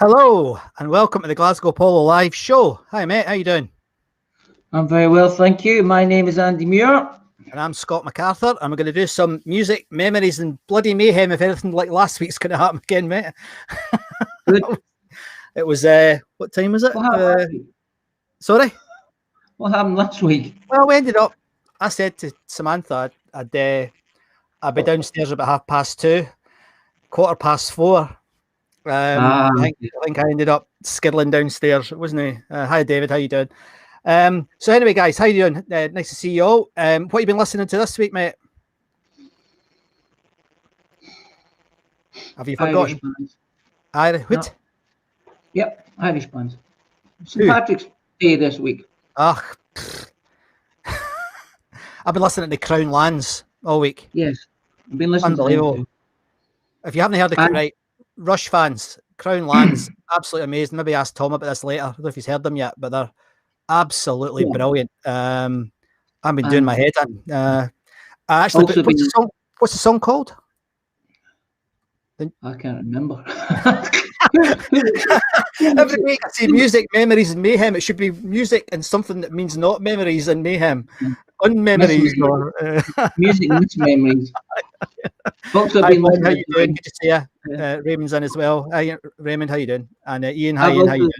Hello and welcome to the Glasgow Polo Live show. Hi mate, how you doing? I'm very well, thank you. My name is Andy Muir. And I'm Scott MacArthur, and we're going to do some music, memories, and bloody mayhem if anything like last week's going to happen again, mate. Good. It was, what time was it? What happened last week? Sorry? What happened last week? Well, we ended up, I said to Samantha, I'd be downstairs about 2:30, 4:15. I think I ended up skiddling downstairs, wasn't I? Hi David, how you doing? So anyway, guys, how you doing? Nice to see you all. What have you been listening to this week, mate? Have you forgotten? Irish bands. No. Yep, Irish bands. St. Patrick's Day this week. I've been listening to Crown Lands all week. Yes, I've been listening. Unbelievable. To if you haven't heard the right, Rush fans, Crown Lands, absolutely amazing. Maybe ask Tom about this later. I don't know if he's heard them yet, but they're absolutely brilliant. I've been doing my head in. Actually, what's the song called? I can't remember. Every week I say music, memories, and mayhem. It should be music and something that means not memories and mayhem. Unmemories or music and memories. How you doing? Good to see you. Raymond's in as well. Hi, Raymond, how you doing? And Ian, hi Ian, how you doing?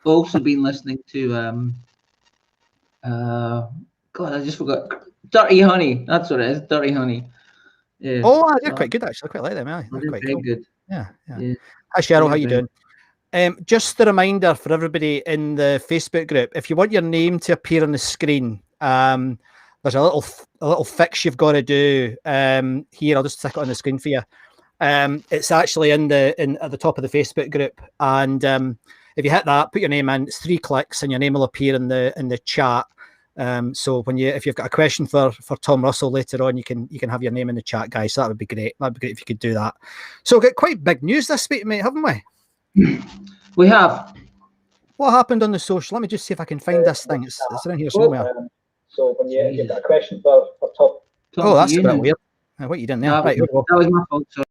Also been listening to God, I just forgot. Dirty Honey. That's what it is. Dirty Honey. Yeah. They're quite good actually. I quite like them. They're quite cool. Good. Yeah. Hi Cheryl, how you doing? Just a reminder for everybody in the Facebook group: if you want your name to appear on the screen, there's a little fix you've got to do. Here, I'll just stick it on the screen for you. It's actually at the top of the Facebook group, and if you hit that, put your name in. It's 3 clicks, and your name will appear in the chat. So if you've got a question for Tom Russell later on, you can have your name in the chat, guys. So that would be great. That'd be great if you could do that. So we've got quite big news this week, mate, haven't we? We have. What happened on the social? Let me just see if I can find this thing. It's around here somewhere. So when you've got a question for Tom. Oh, that's a bit weird. What you done there? Right, that was my fault. Sorry.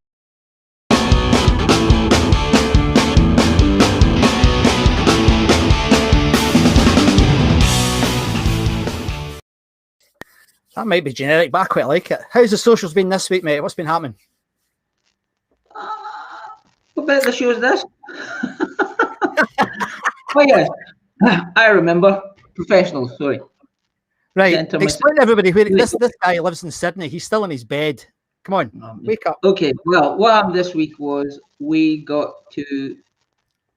That might be generic, but I quite like it. How's the socials been this week, mate? What's been happening? What about the show is this? Oh, yes. I remember. Professionals, sorry. Right. Explain to everybody where this guy lives in Sydney. He's still in his bed. Come on, wake up. Okay, well, what happened this week was we got to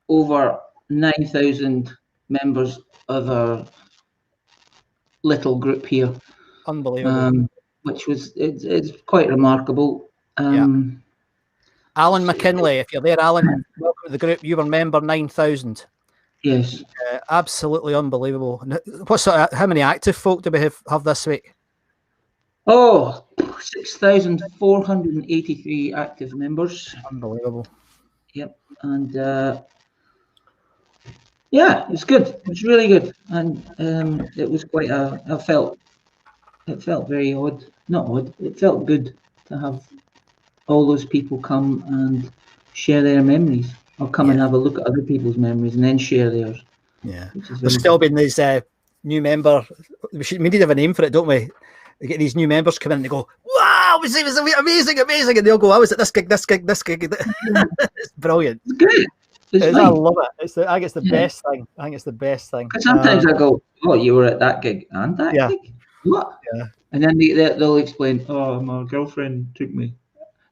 over 9,000 members of our little group here. Unbelievable. Which was it's quite remarkable. Alan McKinley, if you're there, Alan, welcome to the group. You were member 9,000. Yes. Absolutely unbelievable. How many active folk do we have this week? Oh, 6,483 active members. Unbelievable. Yep. And it's good. It's really good. And it was quite it felt very odd. Not odd. It felt good to have all those people come and share their memories, or come and have a look at other people's memories and then share theirs. Yeah. There's still been these new member. We need to have a name for it, don't we? We get these new members come in and they go, "Wow, it was amazing," and they'll go, "I was at this gig." It's brilliant. It's good. I love it. I think it's the best thing. I think it's the best thing. Sometimes I go, "Oh, you were at that gig and that gig? What?" Yeah. And then they'll explain, "Oh, my girlfriend took me."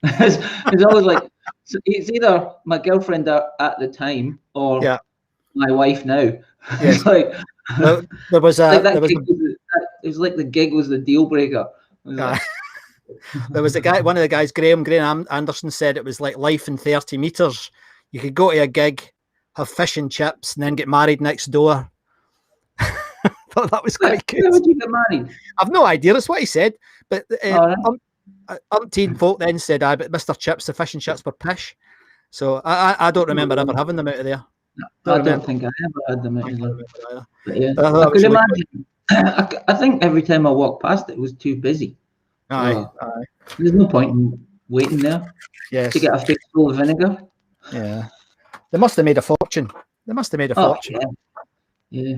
It's always like, so it's either my girlfriend at the time or my wife now. Yes. It's like there was it was like the gig was the deal breaker. There was one of the guys, Graham Anderson, said it was like life in 30 meters. You could go to a gig, have fish and chips, and then get married next door. I thought that was quite good. Where would you get married? I've no idea. That's what he said. But umpteen folk then said, but Mr. Chips, the fish and chips were pish. So I don't remember ever having them out of there. I don't think I ever had them out of there. I could imagine. I think every time I walked past it was too busy. Aye. There's no point in waiting there to get a fistful of vinegar. Yeah. They must have made a fortune. Fortune. Yeah.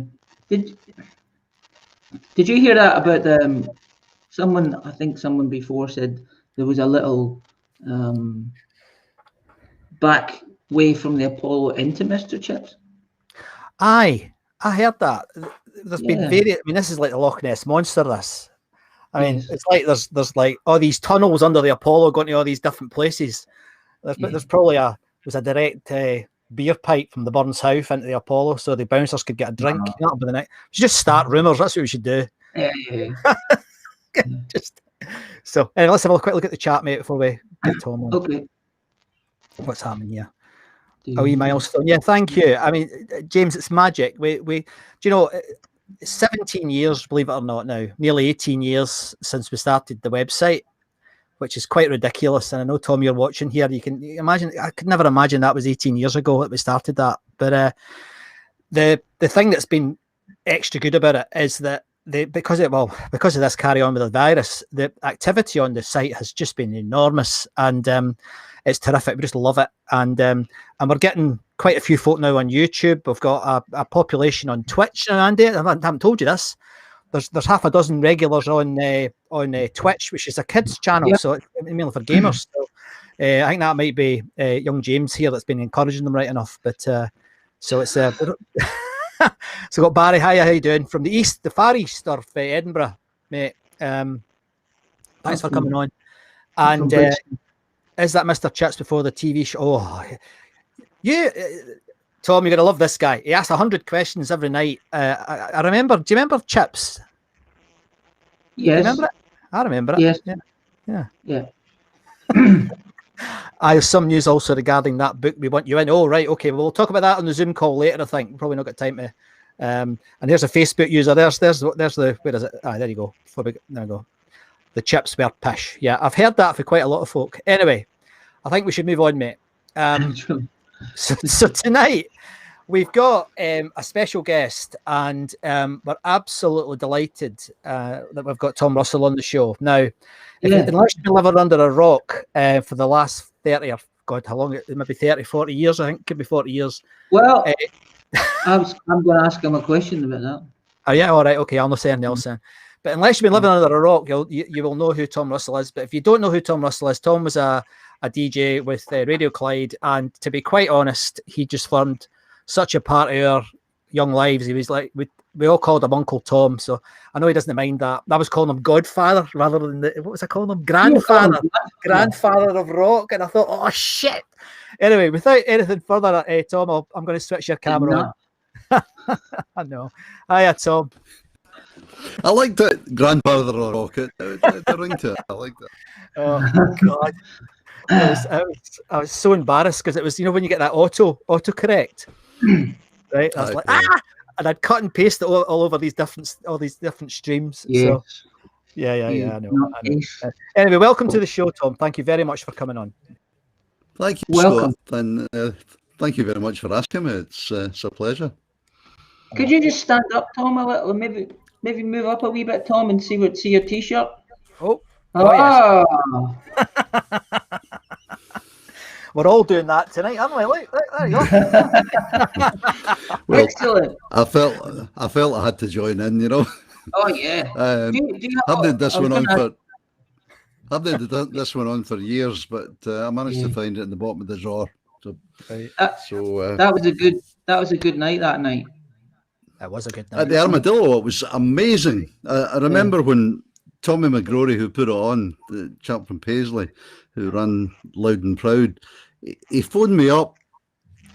Did you hear that about someone? I think someone before said there was a little back way from the Apollo into Mr. Chips. Aye, I heard that. There's been various. I mean, this is like the Loch Ness monster. This. I mean, it's like there's like all these tunnels under the Apollo going to all these different places. There's probably a direct beer pipe from the Burns House into the Apollo, so the bouncers could get a drink. That'll be the next. We should just start rumours. That's what we should do. Yeah. Just so. Anyway, let's have a quick look at the chat, mate, before we get Tom on. Okay. What's happening here? A wee milestone. Yeah, thank you. I mean, James, it's magic. We do you know, 17 years, believe it or not now, nearly 18 years since we started the website, which is quite ridiculous. And I know, Tom, you're watching here. You can imagine, I could never imagine that was 18 years ago that we started that. But the thing that's been extra good about it is that because of this carry on with the virus, the activity on the site has just been enormous, and it's terrific. We just love it, and we're getting quite a few folk now on YouTube. We've got a population on Twitch now, Andy. I haven't told you this. There's half a dozen regulars on Twitch, which is a kids channel, so it's mainly for gamers. So, I think that might be young James here that's been encouraging them right enough. But so it's so got Barry. Hiya, how you doing? From the east, the far east of Edinburgh, mate. Thanks for coming on. And is that Mr. Chips before the TV show? Oh, you, Tom, you're gonna love this guy. He asks 100 questions every night. I remember. Do you remember Chips? Yes. Remember it? I remember it. Yes. Yeah. I have some news also regarding that book. We want you in. Oh, right. Okay. Well, we'll talk about that on the Zoom call later, I think. We've probably not got time to. And there's a Facebook user. There's the, where is it? There you go. There we go. The Chips were pish. Yeah, I've heard that for quite a lot of folk. Anyway, I think we should move on, mate. So tonight we've got a special guest, and we're absolutely delighted that we've got Tom Russell on the show. Now, unless you've been living under a rock for the last 30 or God, how long? Maybe 30, 40 years, I think. Could be 40 years. Well, I'm going to ask him a question about that. Oh, yeah, all right. Okay, I'll not say anything else then. But unless you've been living under a rock, you will know who Tom Russell is. But if you don't know who Tom Russell is, Tom was a DJ with Radio Clyde, and to be quite honest, he just formed such a part of our young lives. He was like, we all called him Uncle Tom, so I know he doesn't mind that. I was calling him Godfather rather than what was I calling him? Grandfather of rock. And I thought, oh shit. Anyway, without anything further, Tom, I'm going to switch your camera on. I know. Hiya, Tom. I like that grandfather of rocket. The ring to it. I like that. Oh God. I was so embarrassed because it was, when you get that auto correct, right? I was like, and I'd cut and paste it all over all these different streams. Yes. So, yeah, I know. Anyway, welcome to the show, Tom. Thank you very much for coming on. Thank you, welcome. Scott, and thank you very much for asking me. It's a pleasure. Could you just stand up, Tom, a little, maybe move up a wee bit, Tom, and see your T-shirt? Oh yes. We're all doing that tonight, aren't we? Look, there you go. Well, excellent. I felt I had to join in, Oh yeah. I've had this one on for years, but I managed to find it in the bottom of the drawer. So, that was a good night that night. That was a good night. At the Armadillo, it was amazing. I remember when Tommy McGrory, who put it on, the chap from Paisley, who ran Loud and Proud, he phoned me up,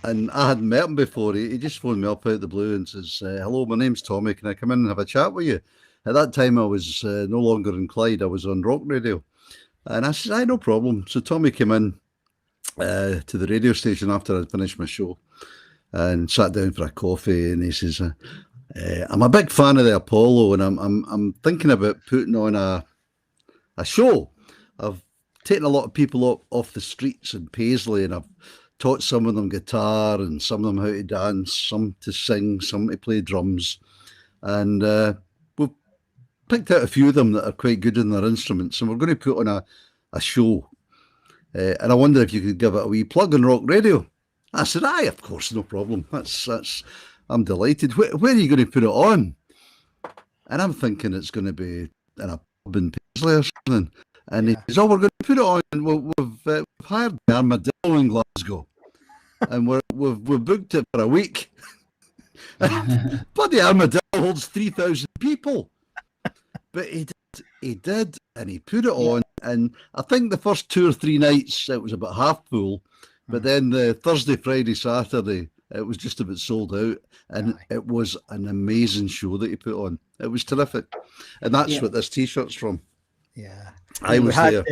and I hadn't met him before. He just phoned me up out of the blue and says, hello, my name's Tommy. Can I come in and have a chat with you? At that time, I was no longer in Clyde. I was on Rock Radio. And I said, no problem. So Tommy came in to the radio station after I'd finished my show and sat down for a coffee, and he says, I'm a big fan of the Apollo, and I'm thinking about putting on a show. I've taken a lot of people off the streets in Paisley, and I've taught some of them guitar and some of them how to dance, some to sing, some to play drums, and we've picked out a few of them that are quite good in their instruments, and we're going to put on a show. And I wonder if you could give it a wee plug on Rock Radio. I said, aye, of course, no problem. I'm delighted. Where are you going to put it on? And I'm thinking it's going to be in a pub in Paisley or something. And he says, oh, we're going to put it on. We've hired the Armadillo in Glasgow. And we've booked it for a week. Bloody Armadillo holds 3,000 people. But he did, and he put it on. And I think the first 2 or 3 nights, it was about half full. But then the Thursday, Friday, Saturday, it was just about sold out. And it was an amazing show that he put on. It was terrific. And that's what this T-shirt's from. Yeah. I was there.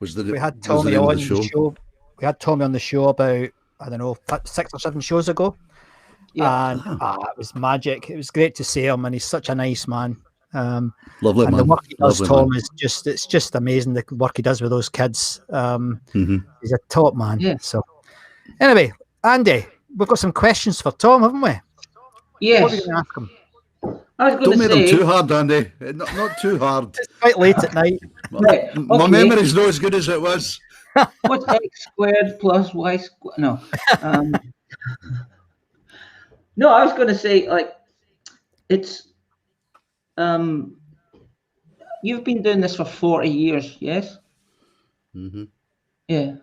We had Tommy on the show. We had Tommy on the show about, I don't know, 6 or 7 shows ago. Yeah. And it was magic. It was great to see him, and he's such a nice man. Lovely and man. The work he does, Lovely Tom, man. it's just amazing, the work he does with those kids. He's a top man. Yeah. So anyway, Andy, we've got some questions for Tom, haven't we? Yes. What are we going to ask him? Don't make them too hard, Andy. Not too hard. It's quite late at night. My memory's not as good as it was. What's x squared plus y squared? No. No, I was going to say, like, it's you've been doing this for 40 years, yes? Mm-hmm. Yeah.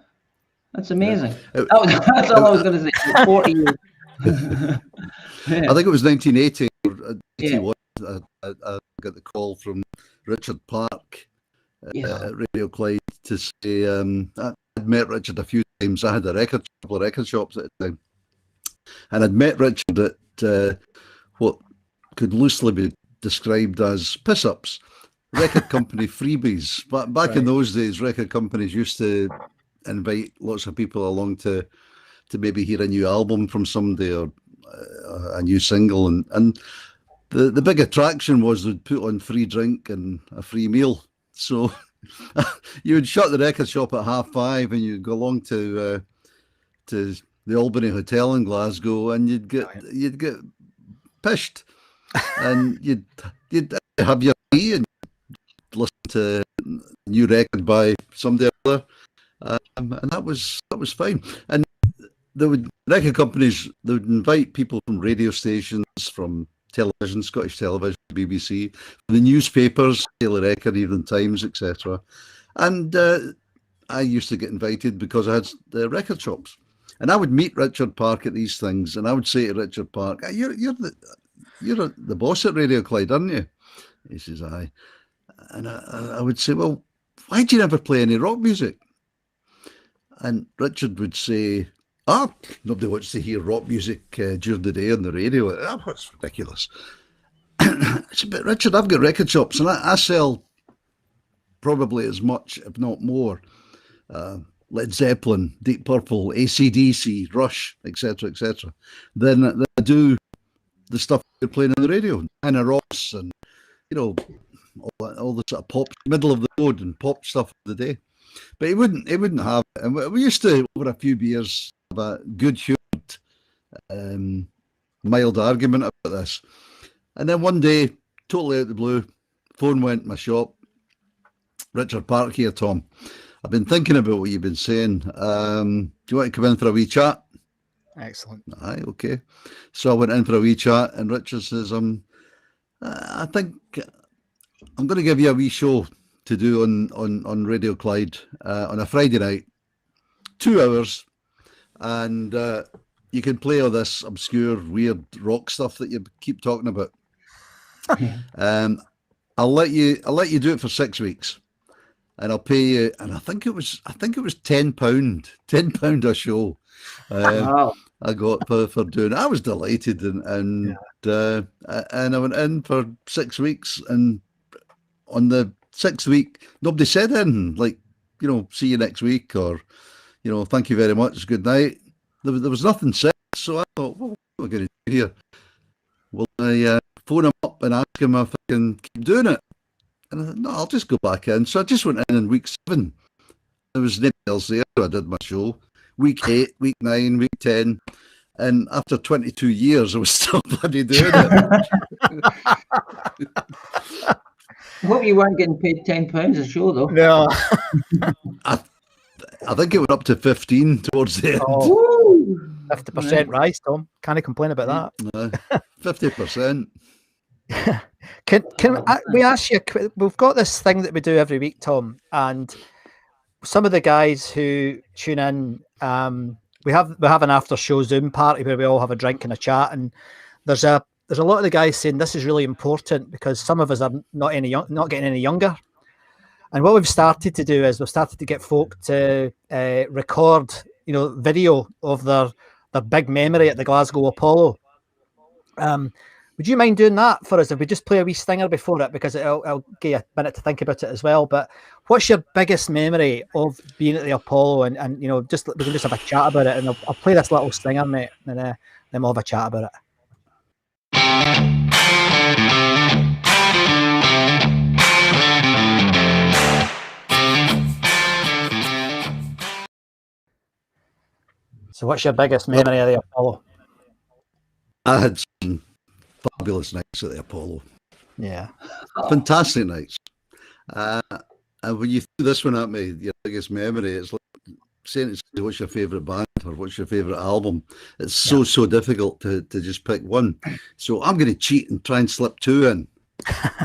That's amazing. That's all I was going to say. 40 years. I think it was 1980 or 81. I got the call from Richard Park at Radio Clyde to say I'd met Richard a few times. I had a couple of record shops at the time, and I'd met Richard at what could loosely be described as piss-ups, record company freebies. But back in those days, record companies used to invite lots of people along to maybe hear a new album from somebody or a new single, and the big attraction was they'd put on free drink and a free meal. So you would shut the record shop at 5:30 and you'd go along to the Albany Hotel in Glasgow, and you'd get pished, and you'd have your tea and listen to a new record by somebody other, and that was fine. And record companies, they would invite people from radio stations, from television, Scottish Television, BBC, the newspapers, Daily Record, Evening Times, etc. And I used to get invited because I had the record shops, and I would meet Richard Park at these things, and I would say to Richard Park, "You're the boss at Radio Clyde, aren't you?" He says, "Aye." And I would say, "Well, why do you never play any rock music?" And Richard would say, nobody wants to hear rock music during the day on the radio. That's ridiculous. I said, "But Richard, I've got record shops, and I sell probably as much, if not more, Led Zeppelin, Deep Purple, AC/DC, Rush, etc., than I do the stuff you're playing on the radio, Anna Ross, and all the sort of pop, middle of the road and pop stuff of the day." But he wouldn't have it. And we used to, over a few beers, have a good-humoured, mild argument about this. And then one day, totally out of the blue, phone went in my shop. "Richard Park here, Tom. I've been thinking about what you've been saying. Do you want to come in for a wee chat?" Excellent. Aye, okay. So I went in for a wee chat, and Richard says, "I think I'm going to give you a wee show to do on Radio Clyde on a Friday night, 2 hours, and you can play all this obscure, weird rock stuff that you keep talking about. I'll let you do it for 6 weeks, and I'll pay you." And I think it was £10 a show. Wow. I got for doing it. I was delighted, and I went in for 6 weeks, and on the 6th week, nobody said anything like, "See you next week," or, "Thank you very much, good night." There was nothing said. So I thought, well, what am I going to do here? Will I phone him up and ask him if I can keep doing it? And I thought, no, I'll just go back in. So I just went in week 7. There was nobody else there, so I did my show. Week 8, week 9, week 10. And after 22 years, I was still bloody doing it. I hope you weren't getting paid £10 a show, though. No. I think it went up to 15 towards the end. Oh. 50% rise, Tom. Can't complain about that. 50%. Can we ask you? We've got this thing that we do every week, Tom, and some of the guys who tune in, we have an after show Zoom party where we all have a drink and a chat, and there's a lot of the guys saying this is really important because some of us are not getting any younger. And what we've started to do is we've started to get folk to record, video of their big memory at the Glasgow Apollo. Would you mind doing that for us if we just play a wee stinger before it, because I'll give you a minute to think about it as well. But what's your biggest memory of being at the Apollo? And we can just have a chat about it, and I'll play this little stinger, mate, and then we'll have a chat about it. So what's your biggest memory of the Apollo? I had some fabulous nights at the Apollo. Yeah. Fantastic nights. And when you threw this one at me, your biggest memory, it's like saying what's your favourite band or what's your favourite album. It's so difficult to just pick one. So I'm going to cheat and try and slip two in.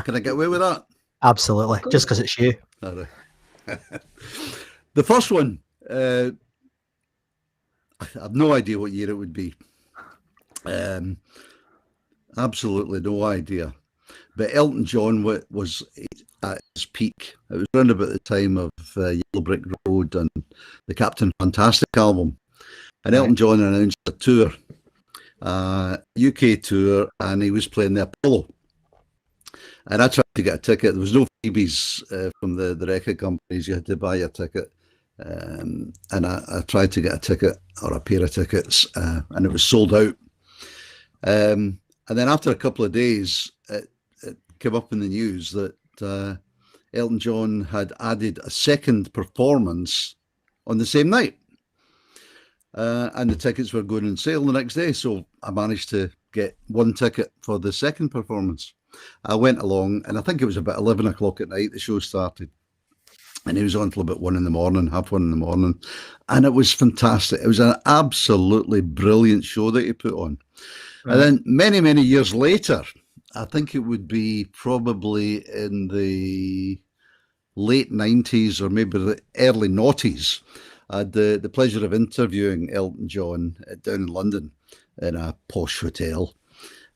Can I get away with that? Absolutely. Just because it's you. All right. The first one, I have no idea what year it would be. Absolutely no idea. But Elton John was at his peak. It was around about the time of Yellow Brick Road and the Captain Fantastic album. And Elton John announced a tour, UK tour, and he was playing the Apollo. And I tried to get a ticket. There was no freebies from the record companies. You had to buy your ticket. And I tried to get a ticket or a pair of tickets, and it was sold out. And then after a couple of days, it came up in the news that Elton John had added a second performance on the same night. And the tickets were going on sale the next day. So I managed to get one ticket for the second performance. I went along, and I think it was about 11 o'clock at night the show started. And he was on till about 1 in the morning, half 1 in the morning. And it was fantastic. It was an absolutely brilliant show that he put on. Right. And then many years later, I think it would be probably in the late 90s or maybe the early noughties, I had the pleasure of interviewing Elton John down in London in a posh hotel.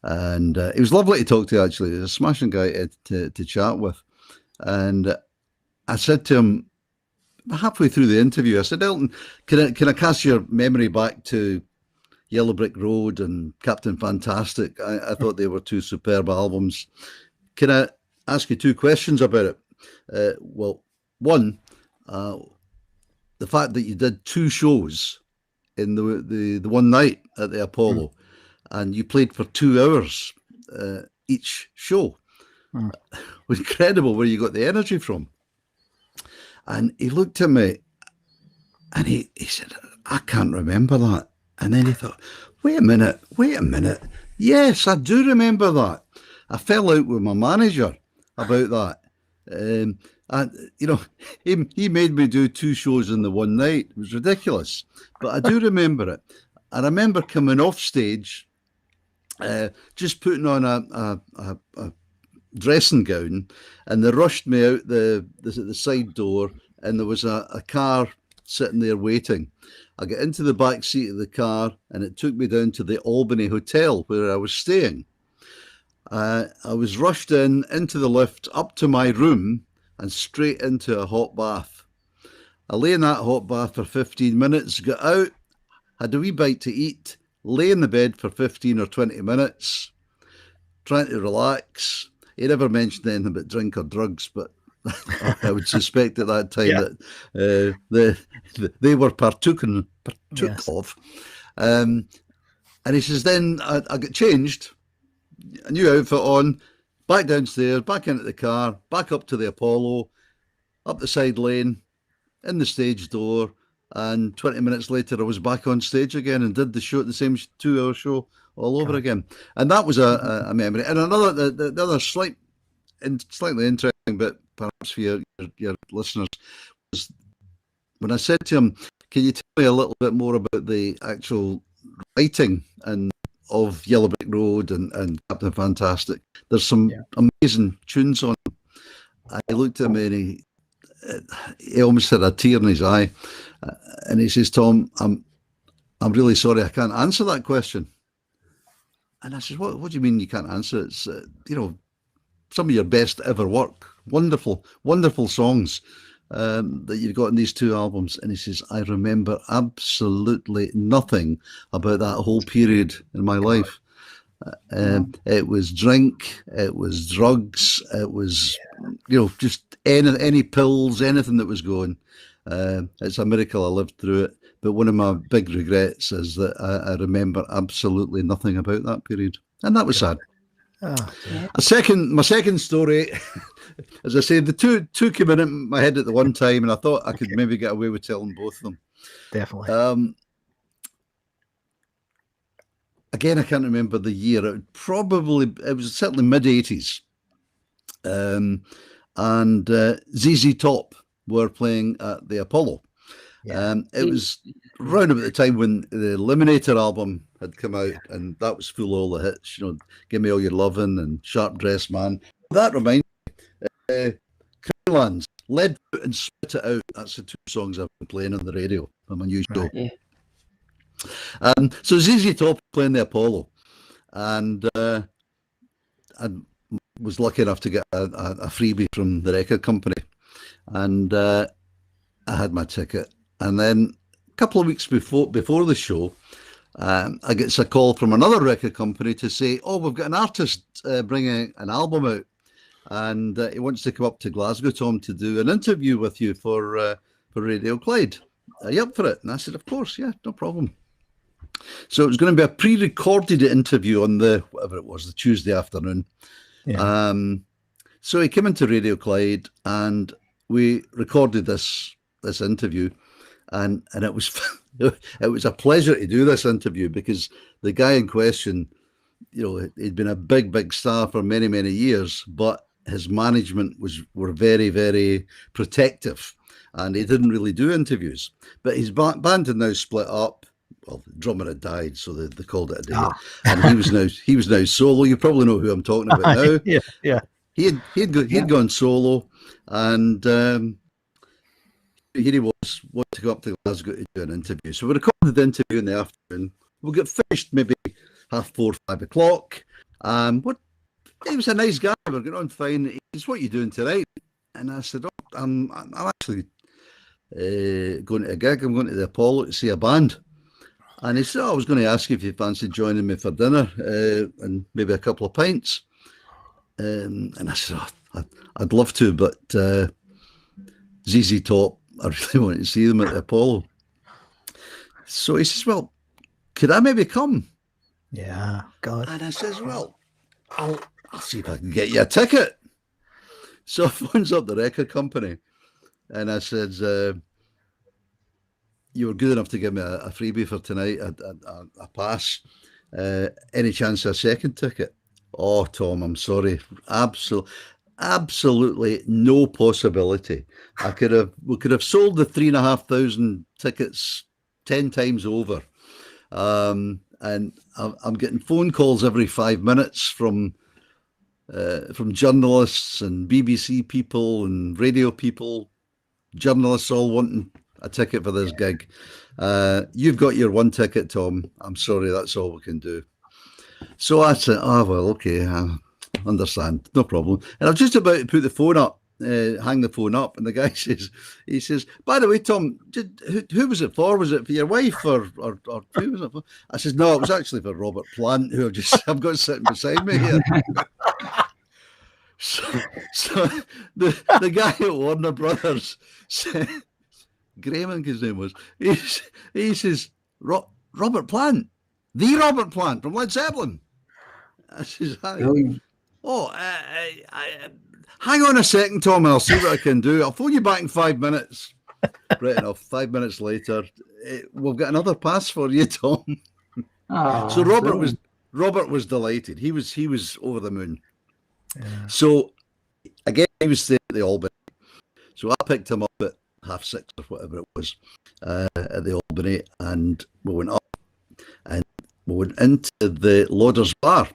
And it was lovely to talk to, actually. He was a smashing guy to chat with. And I said to him halfway through the interview, I said, Elton, can I cast your memory back to Yellow Brick Road and Captain Fantastic? I thought they were two superb albums. Can I ask you two questions about it? Well, one, the fact that you did two shows in the one night at the Apollo, and you played for 2 hours each show. Was incredible where you got the energy from. And he looked at me and he said, I can't remember that. And then he thought, wait a minute. Yes, I do remember that. I fell out with my manager about that. And, he made me do 2 shows in the one night. It was ridiculous. But I do remember it. I remember coming off stage, just putting on a dressing gown, and they rushed me out the side door, and there was a car sitting there waiting. I got into the back seat of the car, and it took me down to the Albany Hotel where I was staying. I was rushed into the lift, up to my room, and straight into a hot bath. I lay in that hot bath for 15 minutes, got out, had a wee bite to eat, lay in the bed for 15 or 20 minutes, trying to relax. He never mentioned anything about drink or drugs, but I would suspect at that time that they were partook of. And he says, then I got changed, a new outfit on, back downstairs, back into the car, back up to the Apollo, up the side lane, in the stage door, and 20 minutes later I was back on stage again and did the show, the same 2-hour show all over again. And that was a memory. And another, the other slightly interesting bit, perhaps for your listeners, was when I said to him, can you tell me a little bit more about the actual writing and of Yellow Brick Road and Captain Fantastic. There's some amazing tunes on it. I looked at him and he almost had a tear in his eye, and he says, "Tom, I'm really sorry, I can't answer that question." And I says, "What do you mean you can't answer it? It's some of your best ever work, wonderful songs that you've got in these two albums." And he says, "I remember absolutely nothing about that whole period in my life. It was drink, it was drugs, it was just any pills, anything that was going. It's a miracle I lived through it. But one of my big regrets is that I remember absolutely nothing about that period." And that was sad. Oh, My second story, as I said, the two came in my head at the one time, and I thought I could maybe get away with telling both of them. Definitely. Again, I can't remember the year. It was certainly mid-80s. And ZZ Top were playing at the Apollo. It was round about the time when the Eliminator album had come out, and that was full of all the hits, Give Me All Your Lovin' and Sharp Dressed Man. That reminds me, Creamlands, Lead Foot and Spit It Out. That's the two songs I've been playing on the radio on my new show. Yeah. So ZZ Top playing the Apollo, and I was lucky enough to get a freebie from the record company, and I had my ticket. And then a couple of weeks before the show, I get a call from another record company to say, "Oh, we've got an artist bringing an album out, and he wants to come up to Glasgow, Tom, to do an interview with you for Radio Clyde. Are you up for it?" And I said, "Of course, yeah, no problem." So it was going to be a pre-recorded interview on the Tuesday afternoon. Yeah. So he came into Radio Clyde and we recorded this interview, and it was it was a pleasure to do this interview, because the guy in question, he'd been a big star for many years, but his management were very, very protective, and he didn't really do interviews. But his band had now split up. Well, the drummer had died, so they called it a day. And he was now solo. You probably know who I'm talking about now. Yeah. He'd gone solo, and here he wanted to go up to Glasgow to do an interview. So we recorded the interview in the afternoon. We'll get finished maybe 4:30, 5 o'clock. He was a nice guy. We're getting on fine. He says, "What are you doing tonight?" And I said, "Oh, I'm actually going to a gig. I'm going to the Apollo to see a band." And he said, "Oh, I was going to ask you if you fancied joining me for dinner and maybe a couple of pints." And I said, "Oh, I'd love to, but ZZ Top, I really want to see them at the Apollo." So he says, "Well, could I maybe come?" Yeah, God. And I says, "Well, I'll see if I can get you a ticket." So I phones up the record company, and I said, "You were good enough to give me a freebie for tonight, a pass. Any chance of a second ticket?" "Oh, Tom, I'm sorry. Absolutely no possibility. We could have sold the 3,500 tickets 10 times over. And I'm getting phone calls every 5 minutes from journalists and BBC people and radio people, journalists all wanting a ticket for this gig. You've got your one ticket, Tom. I'm sorry, that's all we can do." So I said, "Oh, well, okay, I understand, no problem." And I was just about to put the phone up, hang the phone up, and the guy says, "By the way, Tom, who was it for? Was it for your wife or who was it for?" I says, "No, it was actually for Robert Plant, who I've got sitting beside me here." So the guy at Warner Brothers said, Graham, I think his name was, he says, "Robert Plant, the Robert Plant from Led Zeppelin." I says, "Hi." "Oh, hang on a second, Tom, and I'll see what I can do. I'll phone you back in 5 minutes." Right enough, 5 minutes later, "We've got another pass for you, Tom." So Robert was delighted. He was over the moon. Yeah. So again, he was staying at the Albany. So I picked him up at 6:30 or whatever it was at the Albany, and we went up. and we went into the Lauders Bar,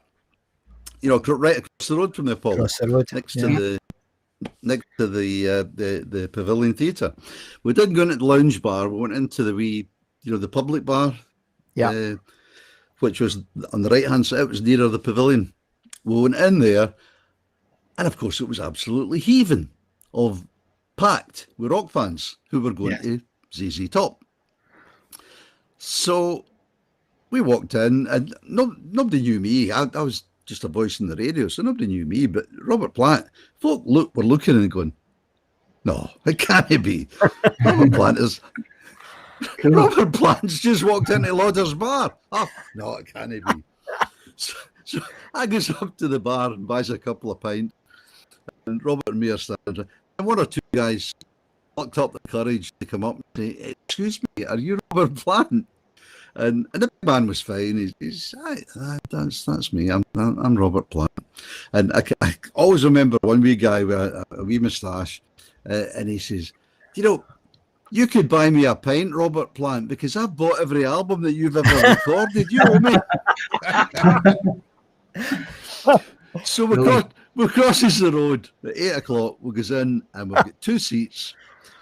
right across the road from the Apollo, Across the road, next to the Pavilion Theatre. We didn't go into the lounge bar. We went into the wee, the public bar, which was on the right hand side. It was nearer the Pavilion. We went in there, and of course, it was absolutely heaving, packed with rock fans who were going to ZZ Top. So we walked in, and nobody knew me. I was just a voice in the radio, so nobody knew me. But Robert Plant, folk were looking and going, "No, it can't be. Robert Plant's just walked into Lauders Bar. Oh, no, it can't be." So I goes up to the bar and buys a couple of pints, and Robert and me are standing, and one or two guys plucked up the courage to come up and say, "Excuse me, are you Robert Plant?" And the man was fine. He's that's me. I'm Robert Plant. And I always remember one wee guy with a wee moustache, and he says, "You could buy me a pint, Robert Plant, because I've bought every album that you've ever recorded. You owe me." So we crosses the road at 8:00. We goes in, and we've got 2 seats,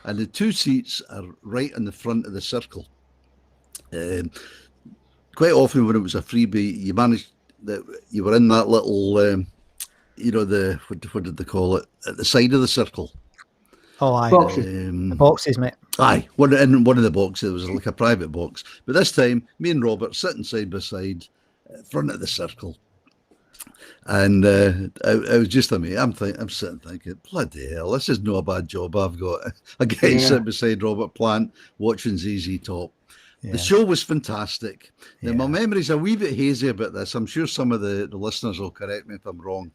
and the 2 seats are right in the front of the circle. Quite often when it was a freebie, you managed that you were in that little, what did they call it, at the side of the circle. Oh, aye. Boxes. The boxes, mate. Aye, in one of the boxes, it was like a private box. But this time, me and Robert sitting side by side, front of the circle. And it was just amazing. I'm sitting thinking, bloody hell, this is not a bad job I've got. A guy sitting beside Robert Plant watching ZZ Top. Yeah. The show was fantastic. Now, my memory's a wee bit hazy about this. I'm sure some of the listeners will correct me if I'm wrong.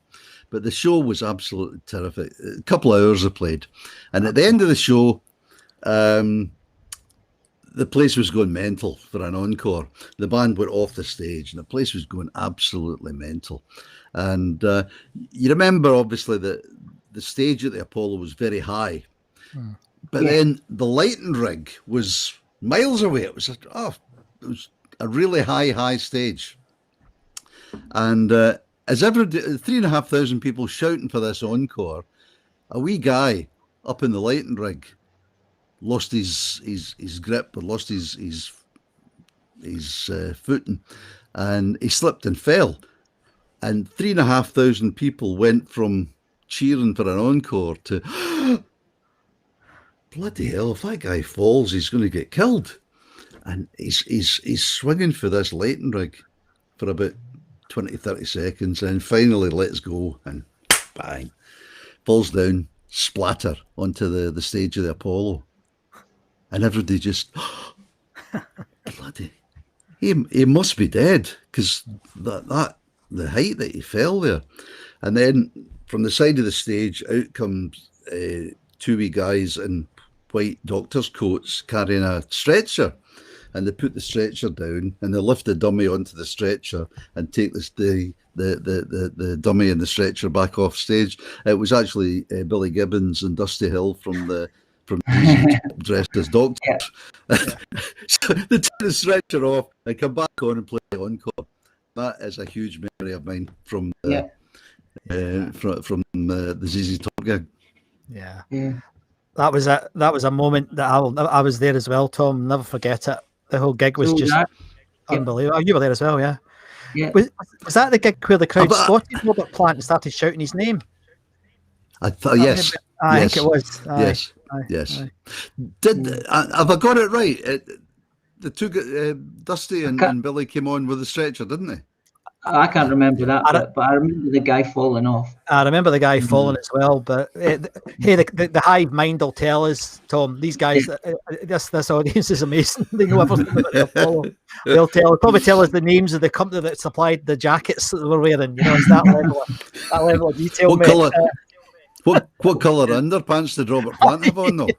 But the show was absolutely terrific. A couple of hours I played. And at the end of the show, the place was going mental for an encore. The band went off the stage and the place was going absolutely mental. And you remember, obviously, that the stage at the Apollo was very high. But then the lighting rig was miles away. It was a really high stage. And as 3,500 people shouting for this encore, a wee guy up in the lighting rig lost his grip, or lost his footing, and he slipped and fell. And 3,500 people went from cheering for an encore to, bloody hell, if that guy falls, he's going to get killed. And he's swinging for this lighting rig for about 20, 30 seconds, and finally lets go, and bang, falls down, splatter onto the stage of the Apollo. And everybody just, bloody, he must be dead, because that the height that he fell there. And then from the side of the stage, out comes 2 wee guys in white doctor's coats carrying a stretcher, and they put the stretcher down and they lift the dummy onto the stretcher and take the dummy and the stretcher back off stage. It was actually Billy Gibbons and Dusty Hill from dressed as doctors. So they take the stretcher off and come back on and play the encore. That is a huge memory of mine from the ZZ Top gig. Yeah. That was a moment that I was there as well, Tom. Never forget it. The whole gig was just unbelievable. Oh, you were there as well, yeah. Yeah. Was that the gig where the crowd spotted Robert Plant and started shouting his name? I thought yes. I think it was. Yes. Have I got it right? The two Dusty and Billy came on with the stretcher, didn't they? I can't remember that, but I remember the guy falling off. I remember the guy falling as well. But hey, the hive mind will tell us, Tom. These guys, this audience is amazing. They know everything about the Apollo. They'll probably tell us the names of the company that supplied the jackets that they were wearing. It's that level of detail. What colour underpants did Robert Plant have on though?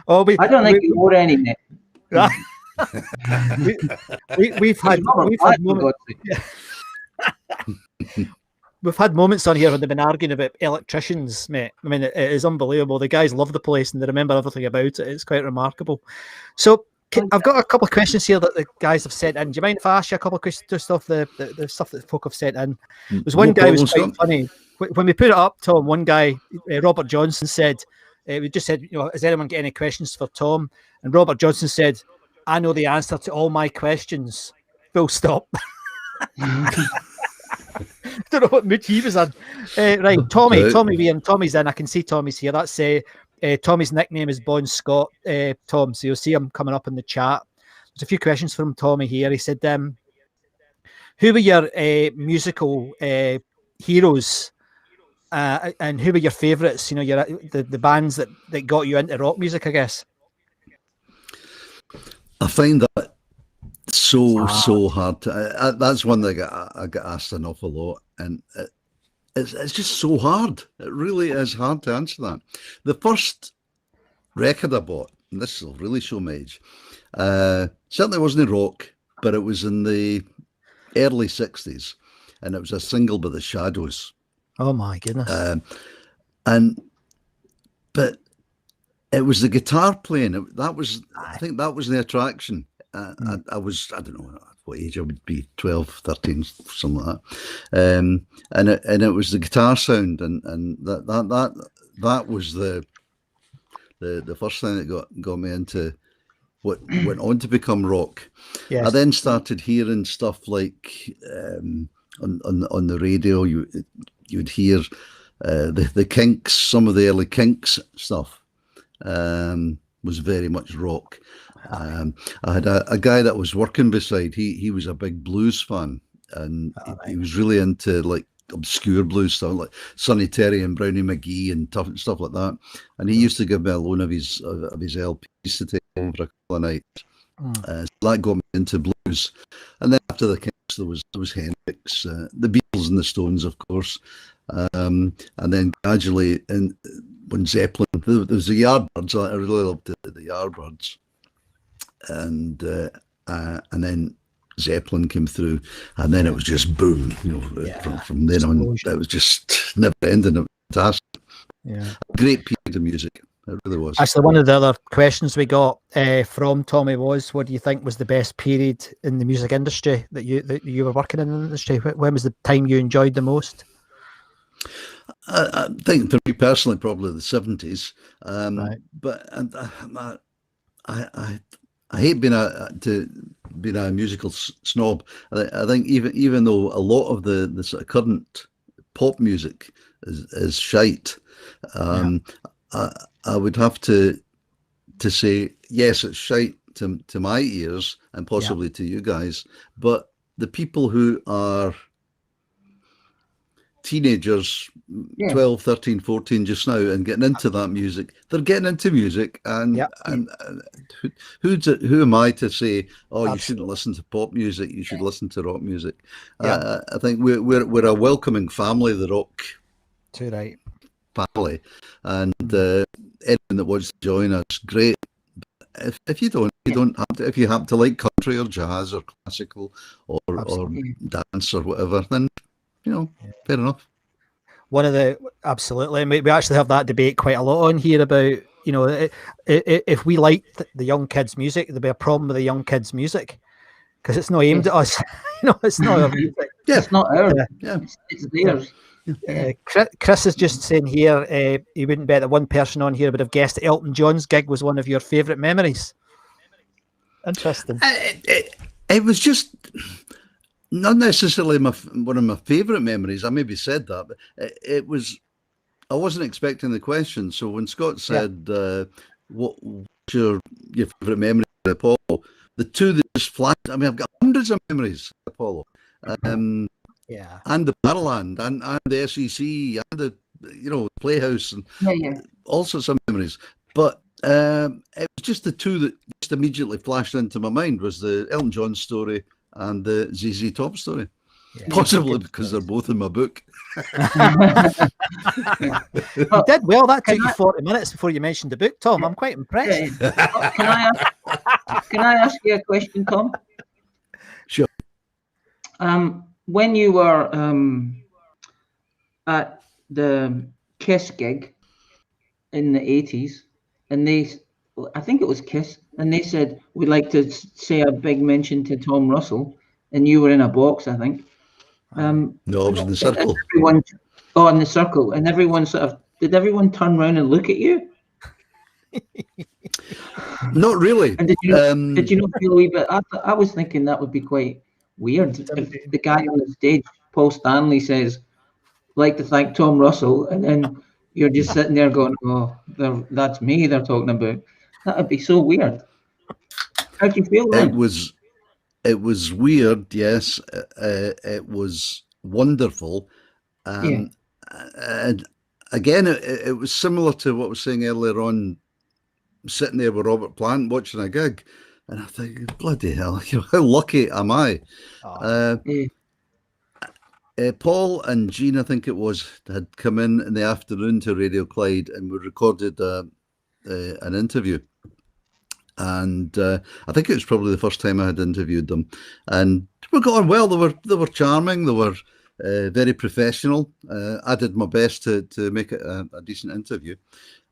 I don't think he wore any. We've had moments. We've had moments on here when they've been arguing about electricians, mate. I mean, it is unbelievable. The guys love the place and they remember everything about it. It's quite remarkable. So I've got a couple of questions here that the guys have sent in. Do you mind if I ask you a couple of questions, just off the stuff that folk have sent in? There's one guy who was quite funny. When we put it up, Tom, one guy, Robert Johnson, said, we just said, has anyone got any questions for Tom? And Robert Johnson said, I know the answer to all my questions. Full stop. Don't know what mood he was in. Right, Tommy's in. I can see Tommy's here. That's Tommy's nickname is Bon Scott, Tom. So you'll see him coming up in the chat. There's a few questions from Tommy here. He said, who were your musical heroes, and who were your favourites? The bands that got you into rock music, I guess. I find that so hard to. That's one that I get asked an awful lot, and it's just so hard. It really is hard to answer that. The first record I bought, and this will really show my age, certainly wasn't rock, but it was in the early 60s, and it was a single by the Shadows. Oh my goodness. But it was the guitar playing. I think that was the attraction. I don't know what age I would be, 12, 13, something like that. And it was the guitar sound, and that was the first thing that got me into what went on to become rock. Yes. I then started hearing stuff like on the radio. You'd hear the Kinks, some of the early Kinks stuff was very much rock. I had a guy that was working beside. He was a big blues fan, and he was really into like obscure blues stuff, like Sonny Terry and Brownie McGee and stuff like that. And he used to give me a loan of his LPs to take home for a couple of nights. So that got me into blues. And then after the Kinks, there was Hendrix, the Beatles and the Stones, of course. And then gradually, when Zeppelin, there was the Yardbirds. I really loved the Yardbirds. And then Zeppelin came through, and then it was just boom. From then on, it was just never ending. It was fantastic. Yeah, great period of music. It really was. Actually, one of the other questions we got from Tommy was, what do you think was the best period in the music industry that you were working in the industry? When was the time you enjoyed the most? I think for me personally, probably the 70s. Right. But I hate being a musical snob. I think even though a lot of the sort of current pop music is shite, I would have to say yes, it's shite to my ears and possibly to you guys. But the people who are teenagers, 12, 13, 14 just now, and getting into that music, they're getting into music, and who am I to say, you shouldn't listen to pop music, you should listen to rock music? I think we're a welcoming family, the rock family, and anyone that wants to join us, great. If you don't have to, if you happen to like country or jazz or classical or dance or whatever, then fair enough. Absolutely. And we actually have that debate quite a lot on here about, if we like the young kids' music, there'll be a problem with the young kids' music because it's not aimed at us. It's not our music. Yeah, it's not ours. It's theirs. Chris is just saying here, he wouldn't bet that one person on here would have guessed Elton John's gig was one of your favourite memories. Interesting. It was just not necessarily one of my favourite memories. I maybe said that, but it was. I wasn't expecting the question. So when Scott said, "What's your favourite memory of Apollo?" The two that just flashed. I mean, I've got hundreds of memories of Apollo. And the Barrowland and the SEC and the Playhouse and all sorts of memories. But it was just the two that just immediately flashed into my mind was the Elton John story and the ZZ Top story. Possibly because they're both in my book. You did well. That took you 40 minutes before you mentioned the book, Tom. I'm quite impressed. Can I ask you a question, Tom? Sure. When you were at the Kiss gig in the 80s, and I think it was Kiss, and they said, we'd like to say a big mention to Tom Russell, and you were in a box, I think. No, I was in the And circle. everyone, in the circle, and everyone did everyone turn around and look at you? Not really. And did you not feel a wee bit? I was thinking that would be quite weird if the guy on the stage, Paul Stanley, says, like to thank Tom Russell, and then you're just sitting there going, "Oh, that's me they're talking about." That would be so weird. How do you feel then? It was weird, yes. It was wonderful. And again, it was similar to what I was saying earlier on, sitting there with Robert Plant watching a gig. And I think, bloody hell, how lucky am I? Paul and Jean, I think it was, had come in the afternoon to Radio Clyde, and we recorded an interview. And I think it was probably the first time I had interviewed them, and we got on well. They were charming. They were very professional. I did my best to make it a decent interview,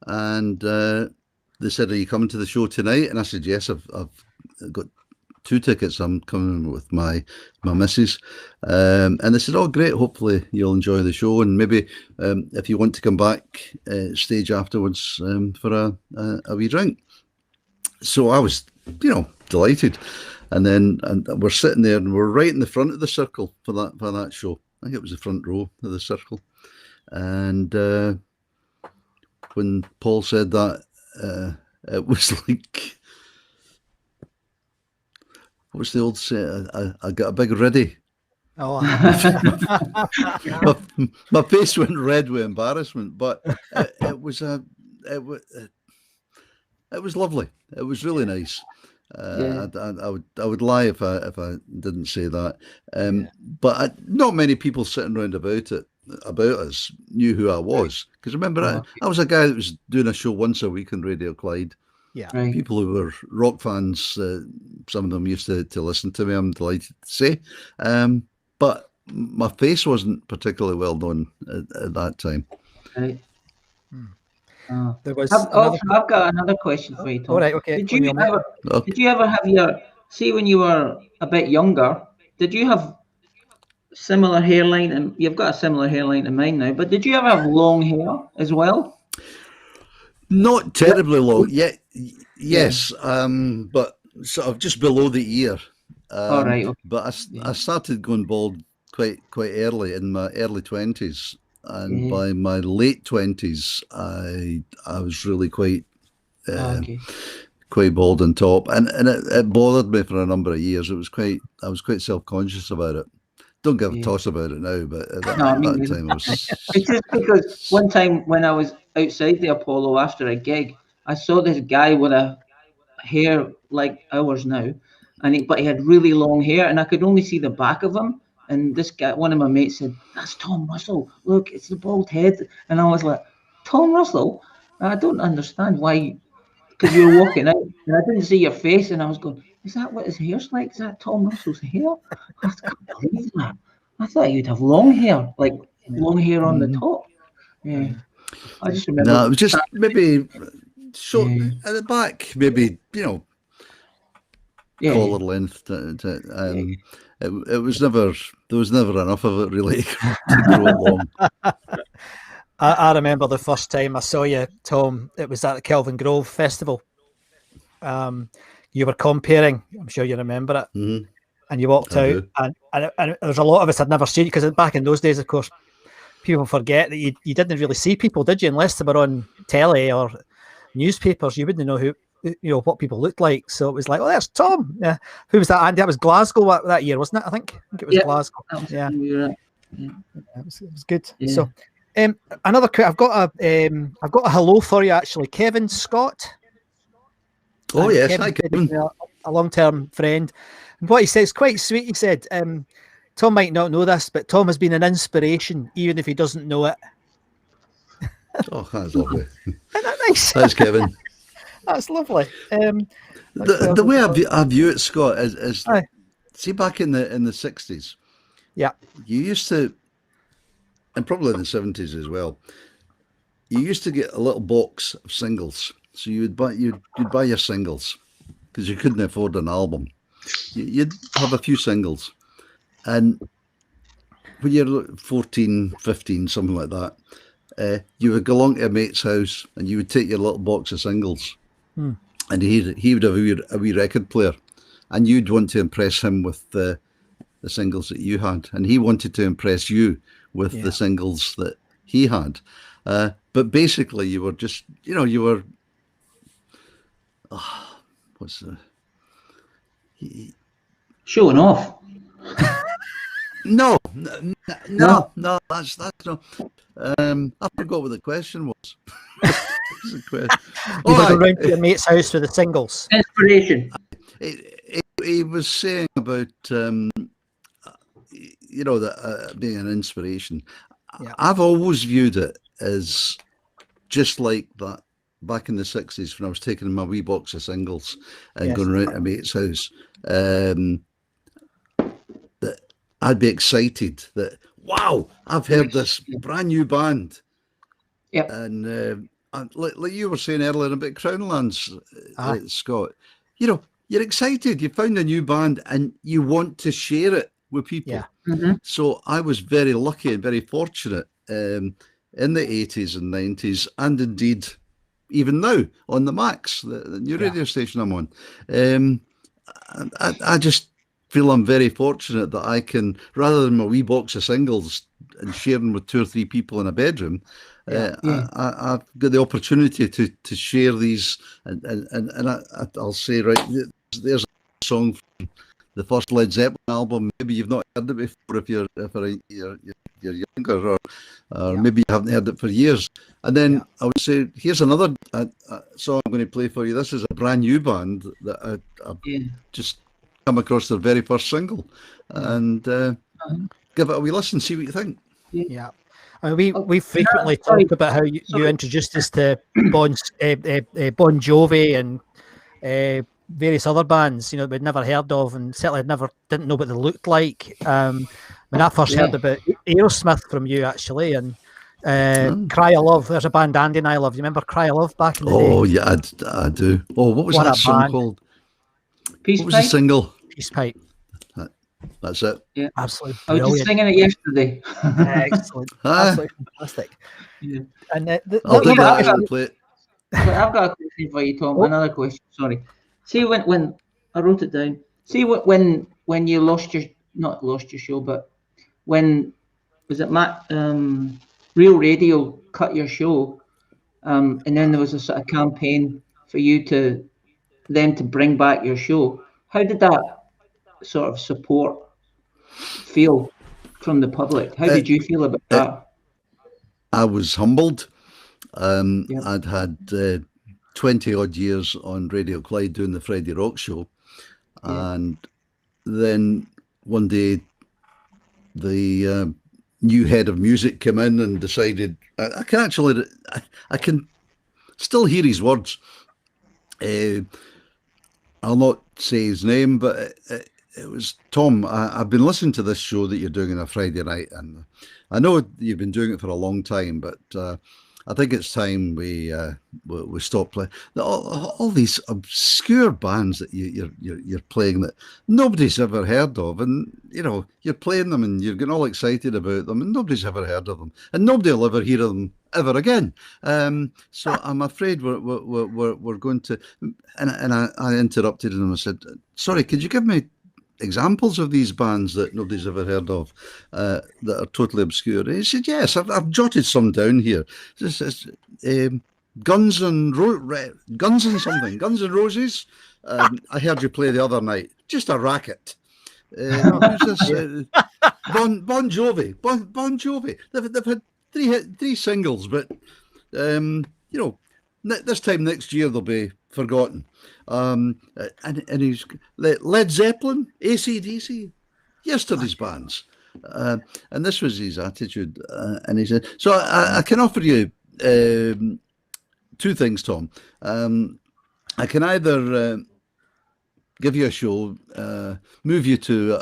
and they said, "Are you coming to the show tonight?" And I said, "Yes, I've got 2 tickets. I'm coming with my missus." And they said, "Oh, great. Hopefully you'll enjoy the show, and maybe if you want to come back stage afterwards for a wee drink." So I was, delighted. And then we're sitting there, and we're right in the front of the circle for that show. I think it was the front row of the circle. And when Paul said that, it was like, what's the old say? I got a big ready. Oh, my face went red with embarrassment, but it was lovely. It was really nice. I would lie if I didn't say that. But not many people sitting around about us knew who I was, because remember, I was a guy that was doing a show once a week on Radio Clyde. Yeah, Right. People who were rock fans, some of them used to listen to me, I'm delighted to say. But my face wasn't particularly well known at that time. Right. there was. I've got another question for you, Tom. All right, okay. Did you ever have when you were a bit younger, did you have similar hairline? And you've got a similar hairline to mine now, but did you ever have long hair as well? Not terribly long. Yes, but sort of just below the ear. All right. Okay. But I started going bald quite early, in my early 20s. And by my late 20s, I was really quite bald on top, and it bothered me for a number of years. I was quite self-conscious about it. Don't give a toss about it now, but at that time I was. It's just because one time when I was outside the Apollo after a gig, I saw this guy with a hair like ours now, but he had really long hair, and I could only see the back of him. And this guy, one of my mates, said, "That's Tom Russell. Look, it's the bald head." And I was like, "Tom Russell? I don't understand why." Because you were walking out, and I didn't see your face, and I was going, "Is that what his hair's like? Is that Tom Russell's hair?" I can't believe that. I thought you'd have long hair, like long hair on the top. Yeah, I just remember. No, it was just maybe short at the back, maybe collar length. It was never. There was never enough of it really to grow it long. I remember the first time I saw you, Tom. It was at the Kelvin Grove Festival. You were comparing. I'm sure you remember it. Mm-hmm. And you walked out, and there's a lot of us had never seen you, because back in those days, of course, people forget that you didn't really see people, did you? Unless they were on telly or newspapers, you wouldn't know what people looked like. So it was like, "Oh, there's Tom." Yeah, who was that? Andy? That was Glasgow that year, wasn't it? I think it was Glasgow. Yeah, it was good. Yeah. So, another. I've got a hello for you actually, Kevin Scott. Oh yes, hi Kevin. A long-term friend. And what he says, quite sweet. He said, "Tom might not know this, but Tom has been an inspiration, even if he doesn't know it." Oh, that's lovely. Isn't that nice? Thanks, Kevin. That's lovely. The way I view it, Scott, is see, back in the 60s, you used to, and probably in the 70s as well, you used to get a little box of singles. So you'd buy your singles, because you couldn't afford an album. You'd have a few singles. And when you're 14, 15, something like that, you would go along to a mate's house and you would take your little box of singles, and he would have a wee record player, and you'd want to impress him with the singles that you had, and he wanted to impress you with the singles that he had. But basically, you were just, you were, showing off. No, that's no. I forgot what the question was. You were around to your mate's house for the singles. Inspiration. He was saying about that being an inspiration. Yeah. I've always viewed it as just like that back in the 60s when I was taking my wee box of singles and going around to a mate's house. That I'd be excited that, wow, I've heard this brand new band. Yep. And like you were saying earlier about Crownlands, Scott, you're excited. You found a new band and you want to share it with people. Yeah. Mm-hmm. So I was very lucky and very fortunate in the 80s and 90s, and indeed even now on the Max, the new radio station I'm on. I just feel I'm very fortunate that I can, rather than my wee box of singles and sharing with 2 or 3 people in a bedroom, I've got the opportunity to share these, and I'll say, right, there's a song from the first Led Zeppelin album. Maybe you've not heard it before if you're younger, or maybe you haven't heard it for years. And then I would say, here's another song I'm going to play for you. This is a brand new band that I've just come across their very first single, and give it a wee listen, see what you think. Yeah. I mean, we frequently talk about how you introduced us to Bon Jovi and various other bands, we'd never heard of, and certainly didn't know what they looked like. When I first heard about Aerosmith from you, actually, and Cry of Love. There's a band Andy and I love. You remember Cry of Love back in the day? Oh yeah, I do. Oh, what was that song called? Peace What was Pipe? the single? Peace Pipe. That's it. Yeah, absolutely. I was just singing it yesterday. Excellent, absolutely fantastic. Yeah. And I'll do that and play it. I've got a question for you, Tom. Another question. Sorry. See, when I wrote it down. See, when you not lost your show, but when was it Matt? Real Radio cut your show, and then there was a sort of campaign for you to bring back your show. How did that sort of support feel from the public? How did you feel about that? I was humbled. I'd had 20 odd years on Radio Clyde doing the Friday Rock Show, and then one day the new head of music came in and decided I can still hear his words. I'll not say his name, but it was, Tom, I've been listening to this show that you're doing on a Friday night, and I know you've been doing it for a long time, but I think it's time we stop playing all these obscure bands that you're playing that nobody's ever heard of, and you're playing them and you're getting all excited about them, and nobody's ever heard of them, and nobody will ever hear of them ever again. So I'm afraid we're going to, and I interrupted him and I said, sorry, could you give me examples of these bands that nobody's ever heard of, that are totally obscure? And he said, yes, I've jotted some down here. This is Guns and Roses. I heard you play the other night. Just a racket. Who's this? Bon Jovi. Bon Jovi. They've had three singles, but this time next year they'll be forgotten. And he's Led Zeppelin, AC/DC, yesterday's bands, and this was his attitude. And he said, so I can offer you 2 things, Tom. I can either give you a show, move you to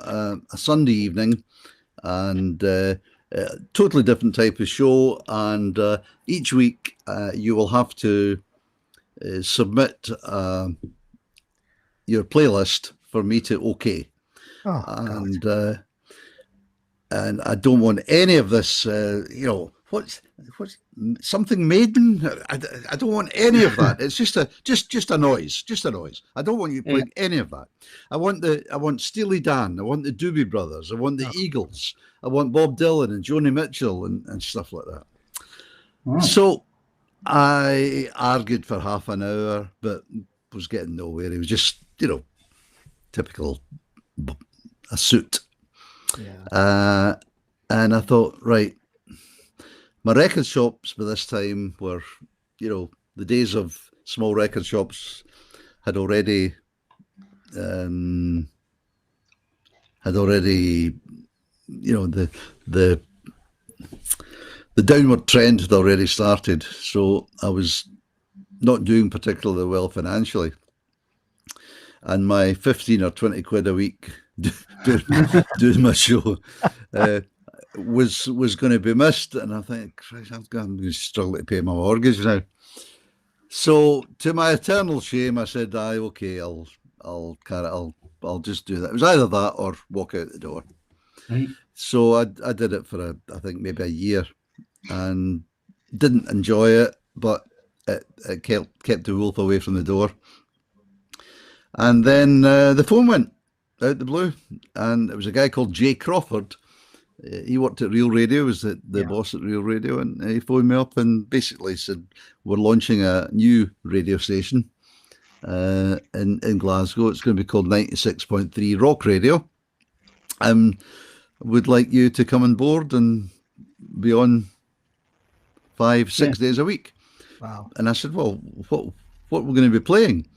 a Sunday evening, and totally different type of show, and each week you will have to submit your playlist for me to okay. Oh, and I don't want any of this, what's something maiden. I don't want any of that. It's just a noise, I don't want you playing any of that. I want Steely Dan. I want the Doobie Brothers. I want the Eagles. I want Bob Dylan and Joni Mitchell and stuff like that. Oh. So I argued for half an hour, but was getting nowhere. He was just, typical a suit. Yeah. And I thought, right, my record shops by this time were, the days of small record shops had already, the downward trend had already started. So I was not doing particularly well financially. And my 15 or 20 quid a week doing my show was going to be missed. And I think, Christ, I'm going to struggle to pay my mortgage now. So to my eternal shame, I said, okay, I'll just do that. It was either that or walk out the door. Right. So I did it for I think maybe a year, and didn't enjoy it, but it kept the wolf away from the door. And then the phone went out the blue, and it was a guy called Jay Crawford. He worked at Real Radio, was the boss at Real Radio, and he phoned me up and basically said, we're launching a new radio station in Glasgow. It's going to be called 96.3 Rock Radio. Would like you to come on board and be on 5-6 days a week. Wow. And I said, well, what we're going to be playing?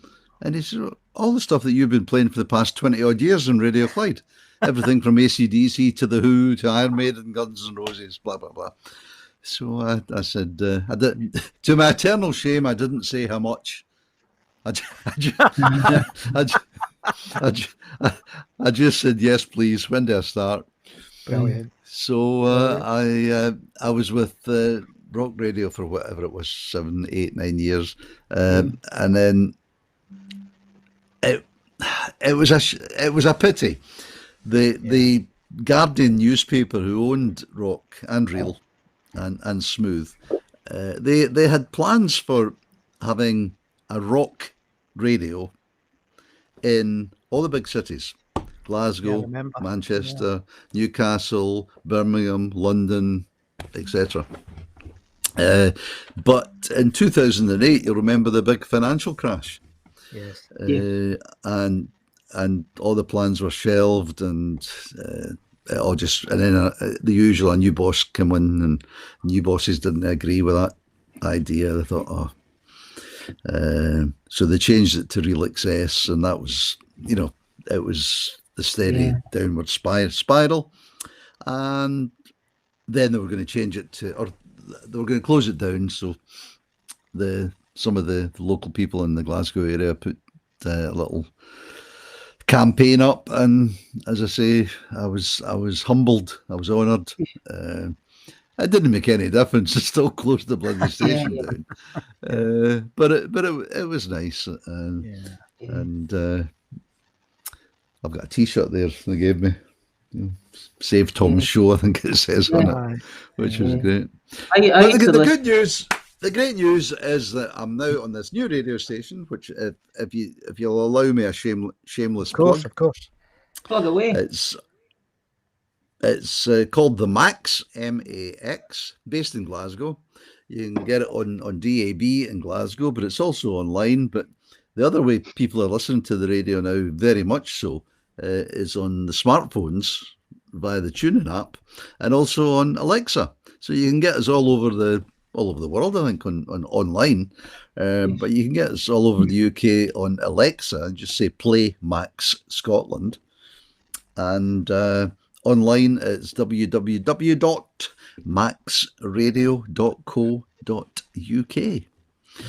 And he said, all the stuff that you've been playing for the past 20 odd years on Radio Clyde. Everything from AC/DC to The Who to Iron Maiden, Guns N' Roses, blah, blah, blah. So I said, to my eternal shame, I didn't say how much. I just said, yes, please. When do I start? Brilliant. So I was with Rock Radio for whatever it was, 7, 8, 9 years. And then it was a pity. The Guardian newspaper, who owned Rock and Real and Smooth, they had plans for having a rock radio in all the big cities: Glasgow, Manchester, Newcastle, Birmingham, London, etc. But in 2008, you'll remember the big financial crash. Yes. And all the plans were shelved, and then the usual, a new boss came in, and new bosses didn't agree with that idea. They thought, so they changed it to Real Access, and that was, it was the steady downward spiral. And then they were going to change it they were going to close it down. So some of the local people in the Glasgow area put a little campaign up, and as I say, I was humbled, I was honoured. It didn't make any difference. It still closed the bloody station down, but it was nice, and I've got a T-shirt there they gave me. Save Tom's show, I think it says on it, which was great. The good news. The great news is that I'm now on this new radio station, which, if you'll allow me a shameless plug, of course, plug away. It's called the Max, MAX, based in Glasgow. You can get it on DAB in Glasgow, but it's also online. But the other way people are listening to the radio now, very much so, is on the smartphones via the TuneIn app, and also on Alexa. So you can get us all over the world, I think, on online. But you can get us all over the UK on Alexa, and just say play Max Scotland. And online it's www.maxradio.co.uk.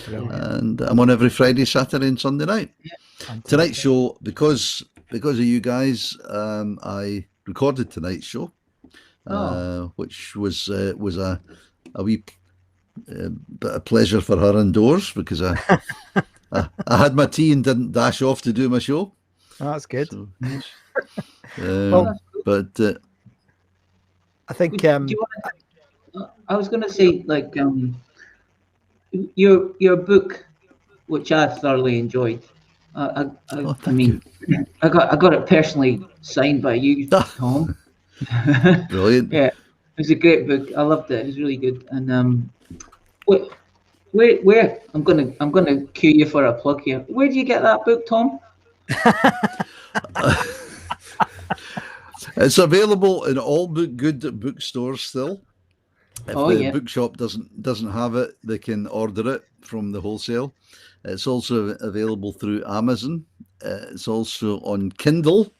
And I'm on every Friday, Saturday and Sunday night. Tonight's show, because of you guys, I recorded tonight's show, which was a wee bit of pleasure for her indoors, because I I had my tea and didn't dash off to do my show. Oh, that's good. So, Well, but I think Do you want I was going to say, like, your book, which I thoroughly enjoyed. I thank mean, I got it personally signed by you, Tom. brilliant. Yeah, it was a great book. I loved it. It was really good. And where I'm gonna cue you for a plug here. Where do you get that book, Tom? It's available in all good bookstores still. If the bookshop doesn't have it, they can order it from the wholesale. It's also available through Amazon. It's also on Kindle.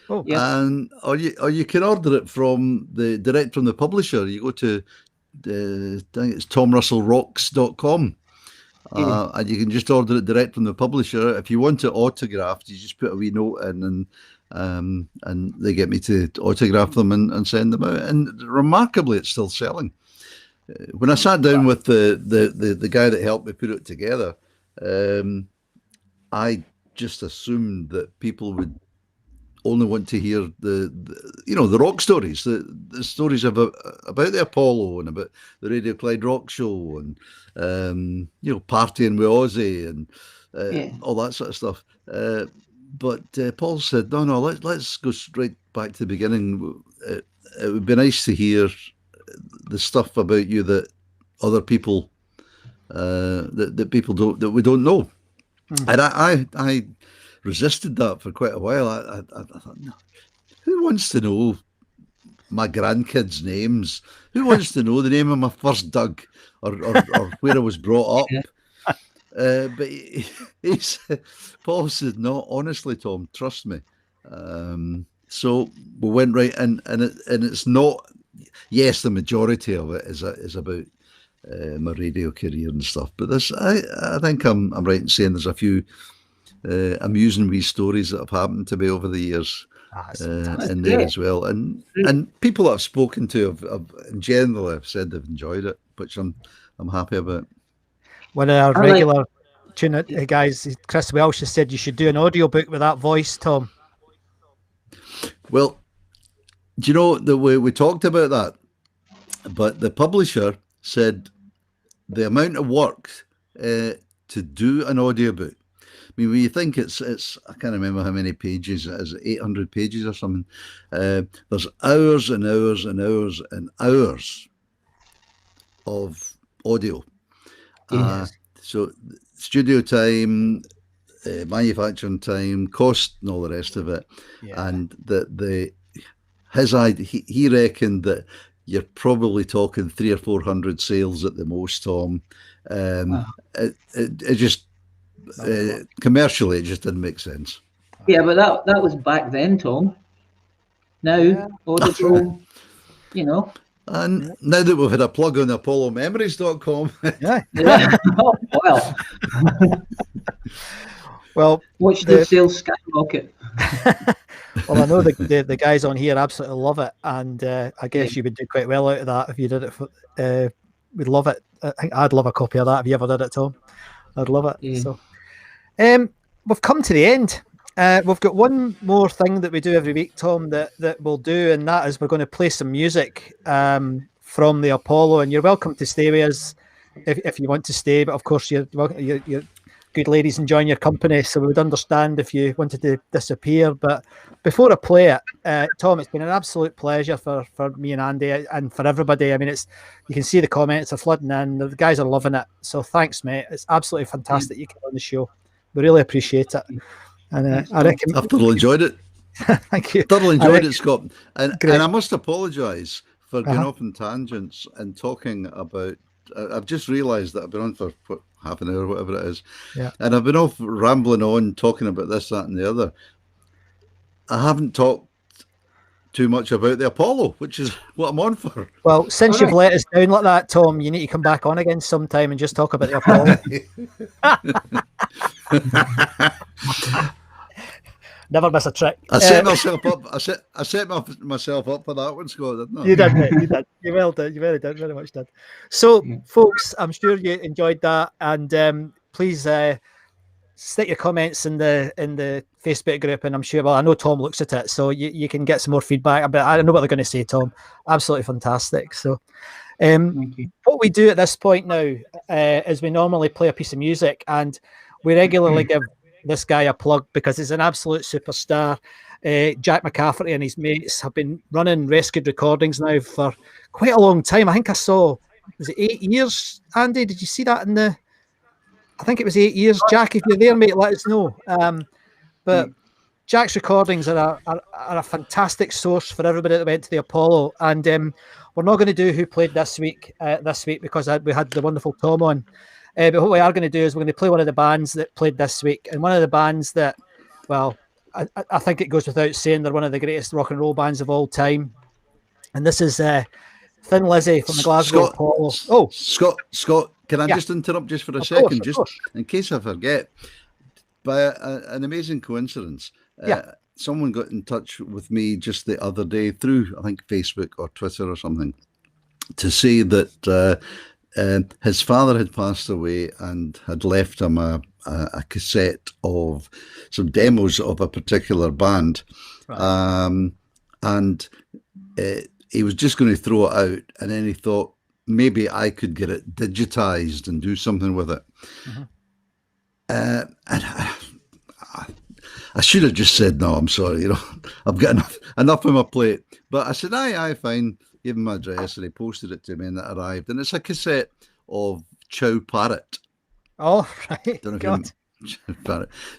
Oh, and or you can order it from direct from the publisher. You go to I think it's tomrussellrocks.com. And you can just order it direct from the publisher. If you want it autographed, you just put a wee note in, and they get me to autograph them and send them out. And remarkably, it's still selling. When I sat down with the guy that helped me put it together, I just assumed that people would only want to hear the rock stories, the stories about the Apollo and about the Radio Clyde Rock Show and partying with Ozzy and all that sort of stuff. But Paul said, no, let's go straight back to the beginning. It would be nice to hear the stuff about you that other people that people don't, that we don't know. And I resisted that for quite a while. I thought, no, who wants to know my grandkids' names? Who wants to know the name of my first dog or where I was brought up? But Paul said, no, honestly, Tom, trust me. So we went right in, and it's not. Yes, the majority of it is about my radio career and stuff. But I think I'm right in saying there's a few amusing wee stories that have happened to me over the years in there as well. And people that I've spoken to have in general have said they've enjoyed it, which I'm happy about. One of our regular tune guys, Chris Welsh, has said you should do an audiobook with that voice, Tom. Well, do you know that we talked about that, but the publisher said the amount of work to do an audiobook. I mean, when you think it's I can't remember how many pages it is, 800 pages or something. There's hours and hours and hours and hours of audio. So studio time, manufacturing time, cost, and all the rest of it. Yeah. And his idea, he reckoned that you're probably talking 300 or 400 sales at the most, Tom. It just commercially, it just didn't make sense. Yeah, but that was back then, Tom. Now, audible, And now that we've had a plug on apollomemories.com. Oh, well. Well, watch the sales skyrocket. Well, I know the guys on here absolutely love it, and I guess you would do quite well out of that if you did it. We'd love it. I think I'd love a copy of that if you ever did it, Tom. I'd love it. Yeah. So, we've come to the end. We've got one more thing that we do every week, Tom, that we'll do, and that is we're going to play some music from the Apollo, and you're welcome to stay with us if you want to stay. But of course, you're good ladies enjoying your company, so we would understand if you wanted to disappear. But before I play it, Tom, it's been an absolute pleasure for me and Andy and for everybody. I mean, you can see the comments are flooding in. The guys are loving it. So thanks, mate. It's absolutely fantastic you came on the show. We really appreciate it. And I reckon I've thoroughly enjoyed it. Thank you. Thoroughly enjoyed it, Scott. And I must apologise for going off on tangents and talking about. I've just realised that I've been on for half an hour, whatever it is. Yeah. And I've been off rambling on, talking about this, that, and the other. I haven't talked too much about the Apollo, which is what I'm on for. Well, since you've let us down like that, Tom, you need to come back on again sometime and just talk about the Apollo. Never miss a trick. I set myself up. I set myself up for that one, Scott, didn't I? You did, mate. You did. You well did. You very did. Very much did. So, folks, I'm sure you enjoyed that, and please stick your comments in the Facebook group, and I'm sure. Well, I know Tom looks at it, so you can get some more feedback. But I don't know what they're going to say, Tom. Absolutely fantastic. So, what we do at this point now is we normally play a piece of music, and we regularly give this guy a plug because he's an absolute superstar. Jack McCafferty and his mates have been running Rescued Recordings now for quite a long time. I think I saw, was it 8 years, Andy? Did you see that in the... I think it was 8 years. Jack, if you're there, mate, let us know. But Jack's recordings are a fantastic source for everybody that went to the Apollo. And we're not going to do who played this week because we had the wonderful Tom on. But what we are going to do is we're going to play one of the bands that played this week. And one of the bands that, well, I think it goes without saying, they're one of the greatest rock and roll bands of all time. And this is Thin Lizzy from the Glasgow Apollo. Oh, Scott, can I just interrupt just for a second, just in case I forget? By an amazing coincidence, someone got in touch with me just the other day through, I think, Facebook or Twitter or something, to say that his father had passed away and had left him a cassette of some demos of a particular band. Right. And he was just going to throw it out, and then he thought maybe I could get it digitized and do something with it. Mm-hmm. And I should have just said, no, I'm sorry, I've got enough on my plate. But I said, aye, fine. Gave him my address, and he posted it to me, and it arrived. And it's a cassette of Chow Parrot. Oh, right. God.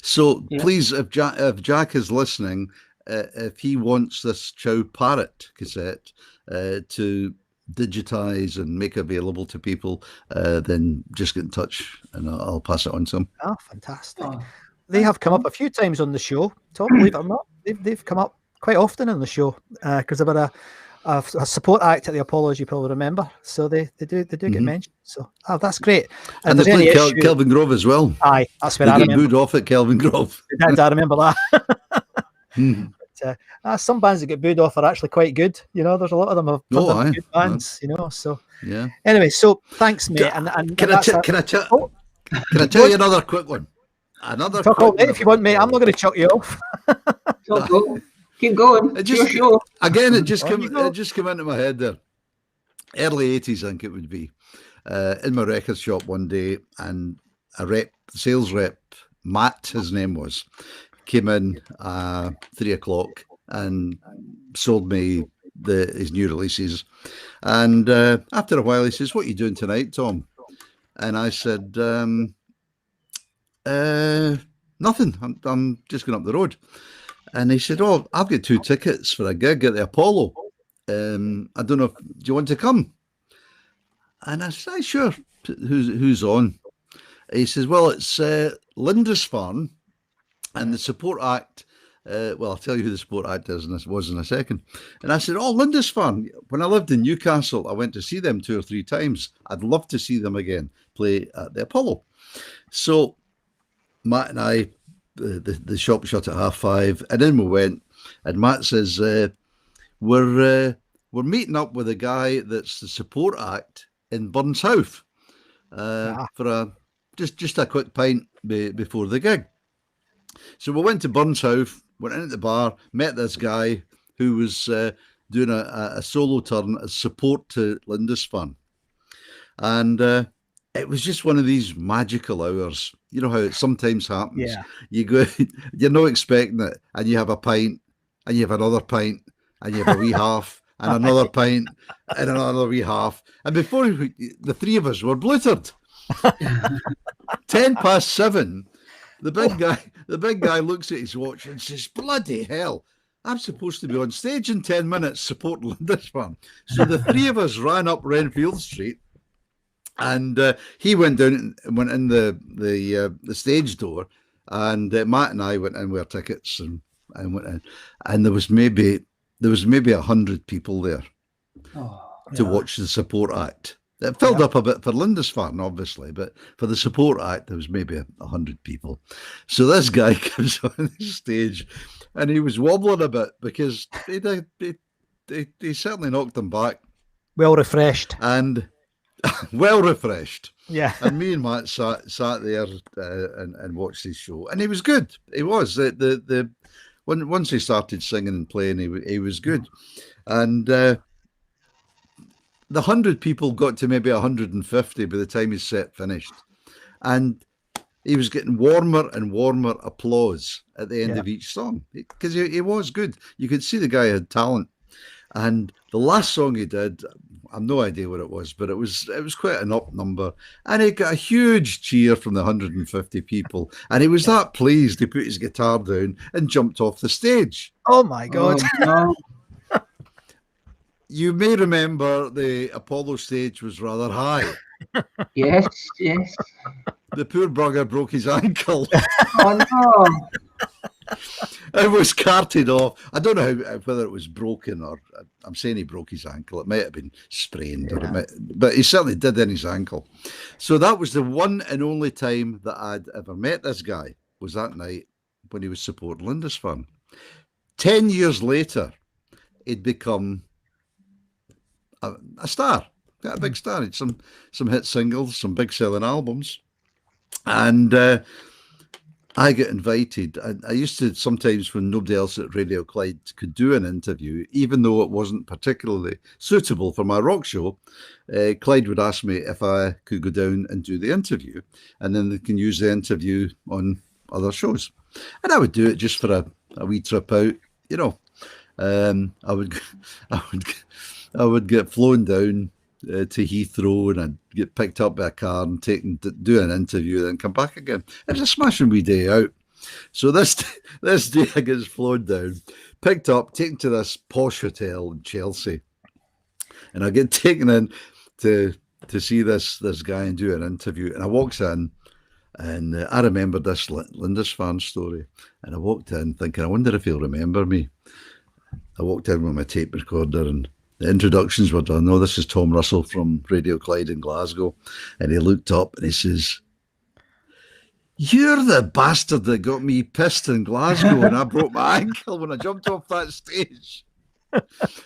So please, if Jack is listening, if he wants this Chow Parrot cassette to digitize and make available to people, then just get in touch and I'll pass it on to him. Oh, fantastic. They have come up a few times on the show, Tom, believe it or not. They've come up quite often on the show because they were a support act at the Apollo, as you probably remember. So they do get mentioned. So that's great. And they played Kelvin Grove as well. Aye, that's where I remember. They get booed off at Kelvin Grove. I remember that. But, some bands that get booed off are actually quite good. There's a lot of them have good bands. So yeah. Anyway, so thanks, mate. Can I tell you another quick one? Talk all day if you want, mate. I'm not going to chuck you off. Keep going. It just came into my head there. Early 80s, I think it would be. In my record shop one day, and sales rep, Matt, his name was, came in 3 o'clock and sold me his new releases. And after a while, he says, "What are you doing tonight, Tom?" And I said, "Nothing. I'm just going up the road." And he said, "Oh, I've got 2 tickets for a gig at the Apollo. I don't know do you want to come?" And I said, "Sure. Who's on?" He says, "Well, it's Lindisfarne, and the support act." I'll tell you who the support act was in a second. And I said, "Oh, Lindisfarne. When I lived in Newcastle, I went to see them 2 or 3 times. I'd love to see them again play at the Apollo." So Matt and I, the shop shut at 5:30, and then we went. And Matt says, "We're meeting up with a guy that's the support act in Burnsouth for just a quick pint before the gig." So we went to Burnsouth, went into the bar, met this guy who was doing a solo turn as support to Lindisfarne. And it was just one of these magical hours. You know how it sometimes happens. Yeah. You go, you're not expecting it, and you have a pint, and you have another pint, and you have a wee half, and another pint, and another wee half. And before the 3 of us were bluttered. 7:10, the big guy looks at his watch and says, "Bloody hell, I'm supposed to be on stage in 10 minutes supporting Lindisfarne." So the 3 of us ran up Renfield Street, and he went down and went in the stage door, and Matt and I went in with our tickets and went in, and there was maybe 100 people there to watch the support act. It filled up a bit for Lindisfarne, obviously, but for the support act, there was maybe 100 people. So this guy comes on the stage, and he was wobbling a bit because he certainly knocked them back. Well refreshed. And well refreshed. Yeah. And me and Matt sat there and watched his show, and he was good. He was once he started singing and playing, he was good, and the 100 people got to maybe 150 by the time his set finished, and he was getting warmer and warmer applause at the end of each song because he was good. You could see the guy had talent. And the last song he did, I've no idea what it was, but it was quite an up number. And he got a huge cheer from the 150 people. And he was that pleased, he put his guitar down and jumped off the stage. Oh, my God. Oh, no. You may remember the Apollo stage was rather high. Yes. The poor bugger broke his ankle. Oh, no. It was carted off. I don't know whether it was broken or I'm saying he broke his ankle. It might have been sprained, but he certainly did in his ankle. So that was the one and only time that I'd ever met this guy, was that night when he was supporting Lindisfarne. 10 years later, he'd become a star, a big star. He'd some hit singles, some big selling albums, and I get invited. I used to sometimes, when nobody else at Radio Clyde could do an interview, even though it wasn't particularly suitable for my rock show, Clyde would ask me if I could go down and do the interview, and then they can use the interview on other shows. And I would do it just for a wee trip out, you know. I would get flown down to Heathrow, and I'd get picked up by a car and taken to do an interview, then come back again. It was a smashing wee day out. So this day I get flown down, picked up, taken to this posh hotel in Chelsea, and I get taken in to see this guy and do an interview. And I walked in, and I remembered this Lindisfarne story, and I walked in thinking, I wonder if he'll remember me. I walked in with my tape recorder, and the introductions were done. Oh, this is Tom Russell from Radio Clyde in Glasgow. And he looked up and he says, "You're the bastard that got me pissed in Glasgow and I broke my ankle when I jumped off that stage."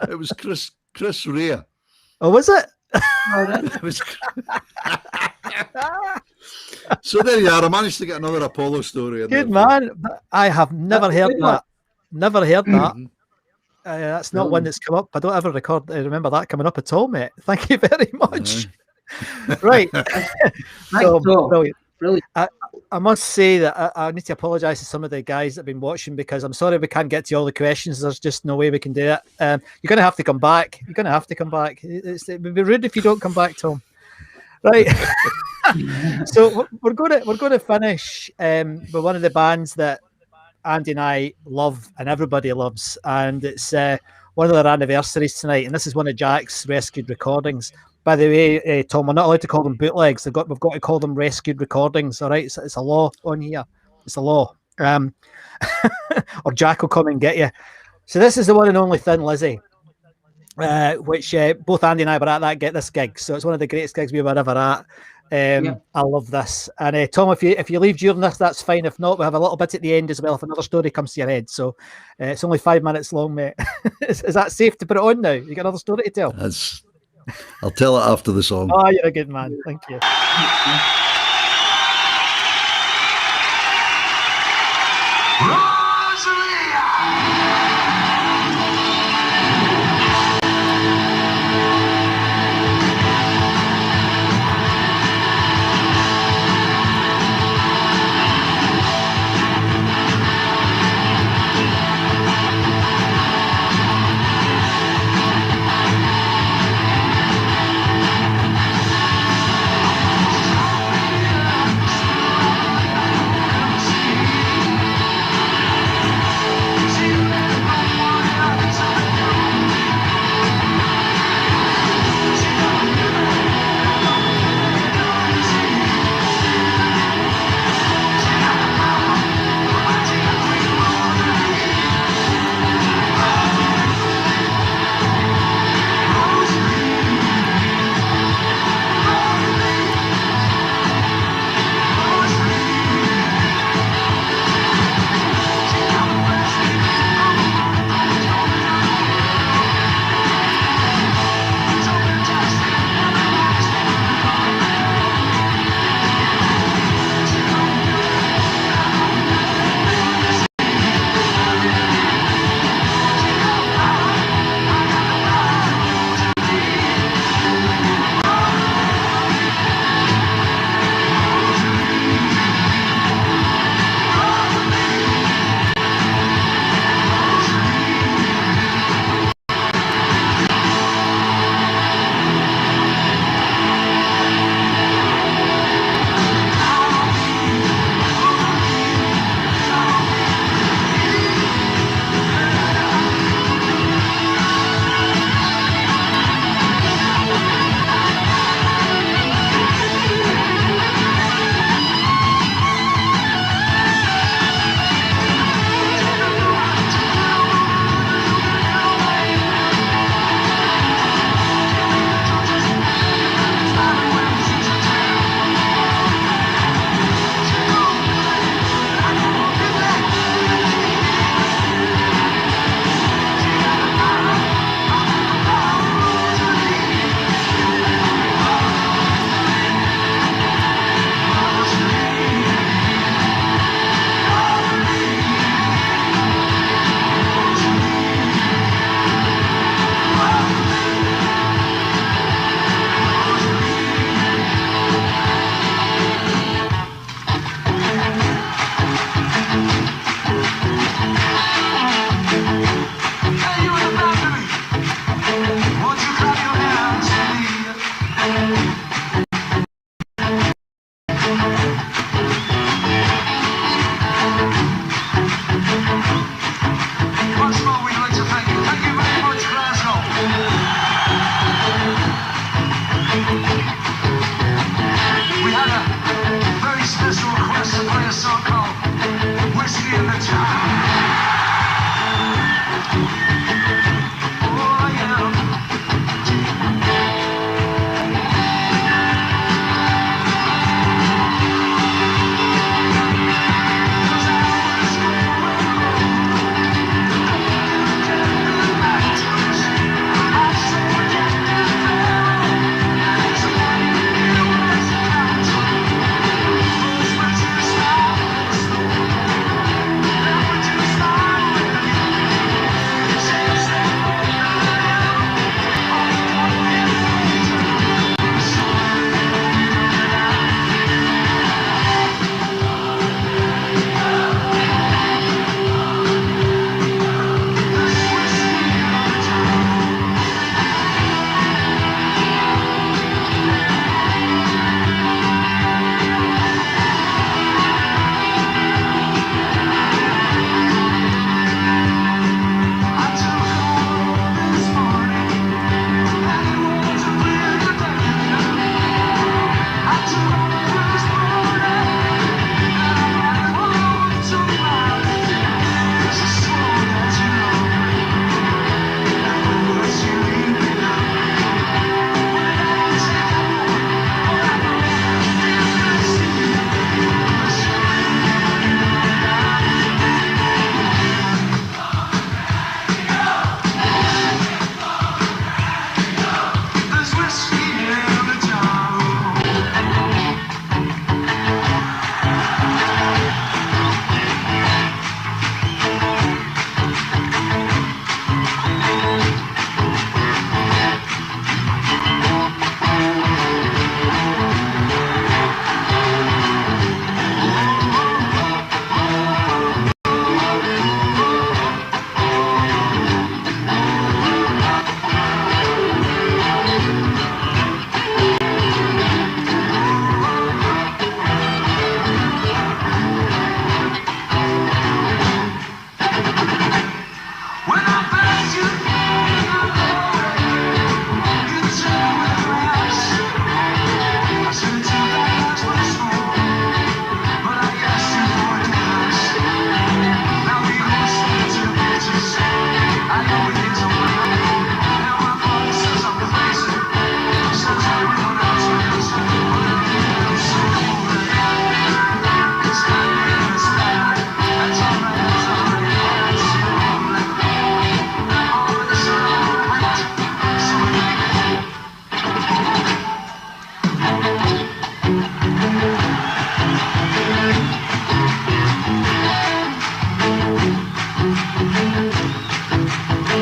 It was Chris Rea. Oh, was it? It was... So there you are. I managed to get another Apollo story. Good man. I have never heard that. Never heard that. That's not one that's come up. I don't ever remember that coming up at all, mate. Thank you very much. Right. So, brilliant. I must say that I need to apologise to some of the guys that have been watching, because I'm sorry we can't get to all the questions. There's just no way we can do it. You're going to have to come back. It would be rude if you don't come back, Tom. Right. So we're going to finish with one of the bands that Andy and I love and everybody loves, and it's one of their anniversaries tonight, and this is one of Jack's rescued recordings. By the way, Tom, we're not allowed to call them bootlegs. We've got to call them rescued recordings. All right, it's a law on here. It's a law. Or Jack will come and get you. So this is the one and only Thin Lizzy, which both Andy and I were at this gig. So it's one of the greatest gigs we were ever at. I love this. And Tom, if you leave during this, that's fine. If not, we have a little bit at the end as well if another story comes to your head. So it's only 5 minutes long, mate. Is that safe to put it on now? You got another story to tell? I'll tell it after the song. Oh, you're a good man. Thank you. Rosalia.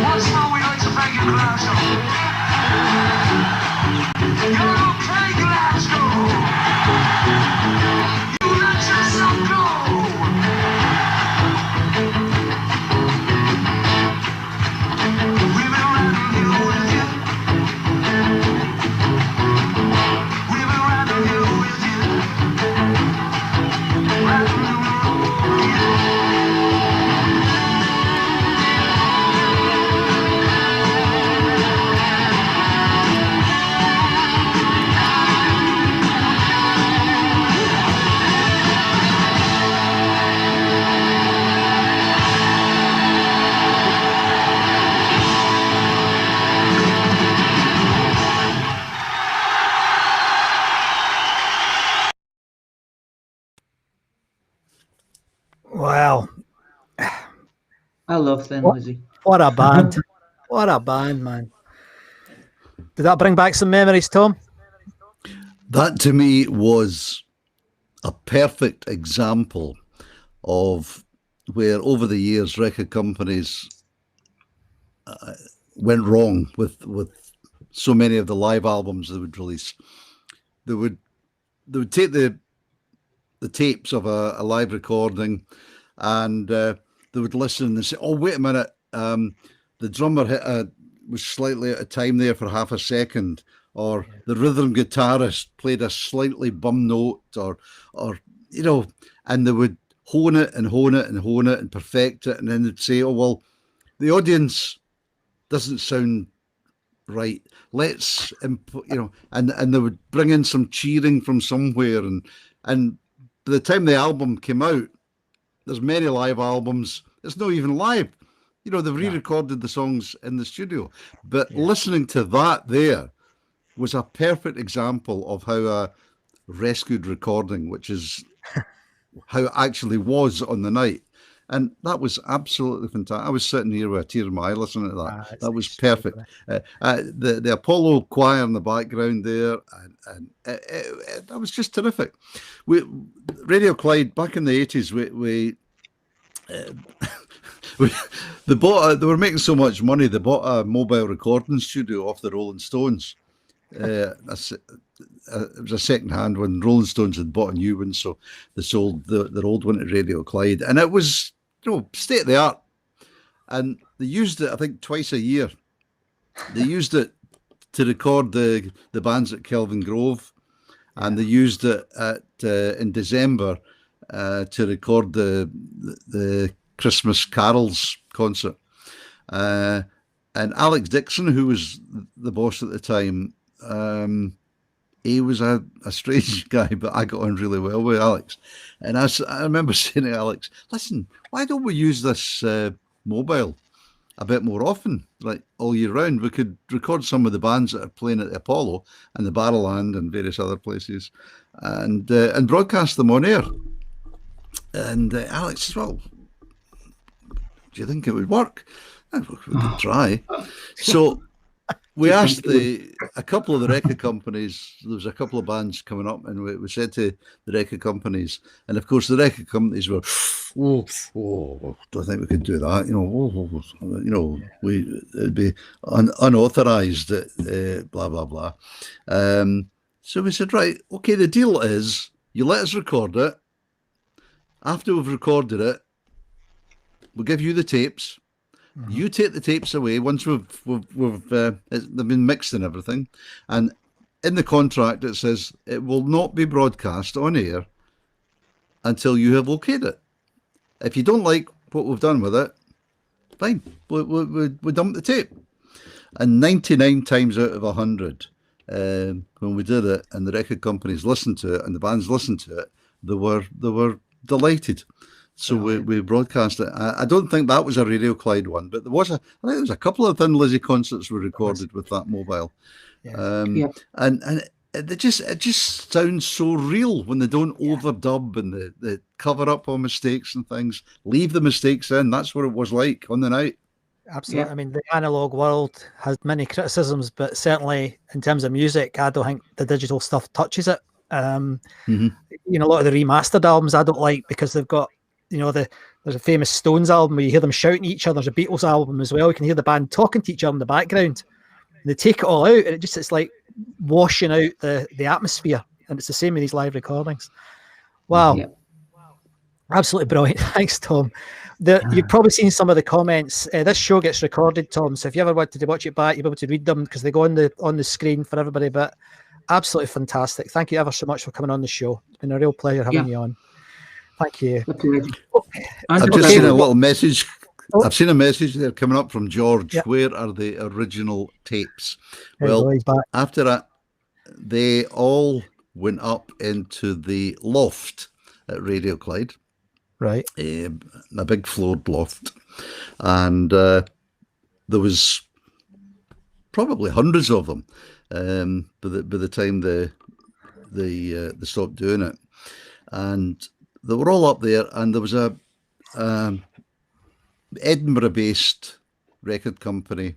Once more, we'd like to thank you, Glasgow. You're okay, Glasgow. You let yourself go. We've been riding here with you. We've been riding here with you. Riding the road with you. Wow. I love Thin Lizzy. What a band. What a band, man. Did that bring back some memories, Tom? That to me was a perfect example of where over the years record companies went wrong with so many of the live albums they would release. They would take the tapes of a live recording, and they would listen and say, "Oh, wait a minute, the drummer was slightly out of time there for half a second, or the rhythm guitarist played a slightly bum note, or you know," and they would hone it and hone it and hone it and perfect it, and then they'd say, "Oh well, the audience doesn't sound right. Let's input," you know, and they would bring in some cheering from somewhere, and by the time the album came out, there's many live albums. It's not even live. You know, they've re-recorded the songs in the studio. But listening to that there was a perfect example of how a rescued recording, which is how it actually was on the night. And that was absolutely fantastic. I was sitting here with a tear in my eye listening to that. That was perfect. The Apollo choir in the background there, and that was just terrific. Radio Clyde, back in the 80s, they were making so much money, they bought a mobile recording studio off the Rolling Stones. It was a second hand when Rolling Stones had bought a new one, so they sold their old one to Radio Clyde, and it was, you know, state of the art. And they used it, I think, twice a year. They used it to record the bands at Kelvin Grove, and they used it in December to record the Christmas Carols concert. And Alex Dixon, who was the boss at the time, he was a strange guy, but I got on really well with Alex. And I remember saying to Alex, "Listen, why don't we use this mobile a bit more often, like all year round? We could record some of the bands that are playing at the Apollo and the Barrowland and various other places, and broadcast them on air." And Alex says, "Well, do you think it would work?" We could try. So we asked a couple of the record companies. There was a couple of bands coming up, and we said to the record companies, and of course the record companies were, "Oh, don't think we could do that. It'd be unauthorized. Blah blah blah." So we said, "Right, okay. The deal is, you let us record it. After we've recorded it, we'll give you the tapes. You take the tapes away once they've been mixed and everything. And in the contract, it says it will not be broadcast on air until you have okayed it. If you don't like what we've done with it, fine, we dump the tape." And 99 times out of 100, when we did it, and the record companies listened to it, and the bands listened to it, they were delighted. So we broadcast it. I don't think that was a Radio Clyde one, but I think there was a couple of Thin Lizzy concerts we recorded with that mobile. And it just sounds so real when they don't overdub and they cover up on mistakes and things. Leave the mistakes in. That's what it was like on the night. Absolutely. Yeah. I mean, the analog world has many criticisms, but certainly in terms of music, I don't think the digital stuff touches it. You know, a lot of the remastered albums I don't like because they've got, you know, the There's a famous Stones album where you hear them shouting at each other. There's a Beatles album as well. You can hear the band talking to each other in the background. And they take it all out, and it's like washing out the atmosphere. And it's the same with these live recordings. Wow. Yeah. Absolutely brilliant. Thanks, Tom. You've probably seen some of the comments. This show gets recorded, Tom, so if you ever wanted to watch it back, you'll be able to read them because they go on the screen for everybody. But absolutely fantastic. Thank you ever so much for coming on the show. It's been a real pleasure having you on. Thank you. I've just seen a little message. I've seen a message there coming up from George. Yep. Where are the original tapes? Well, after that, they all went up into the loft at Radio Clyde. Right. A big floored loft. And there was probably hundreds of them by the time they stopped doing it. And they were all up there, and there was a Edinburgh-based record company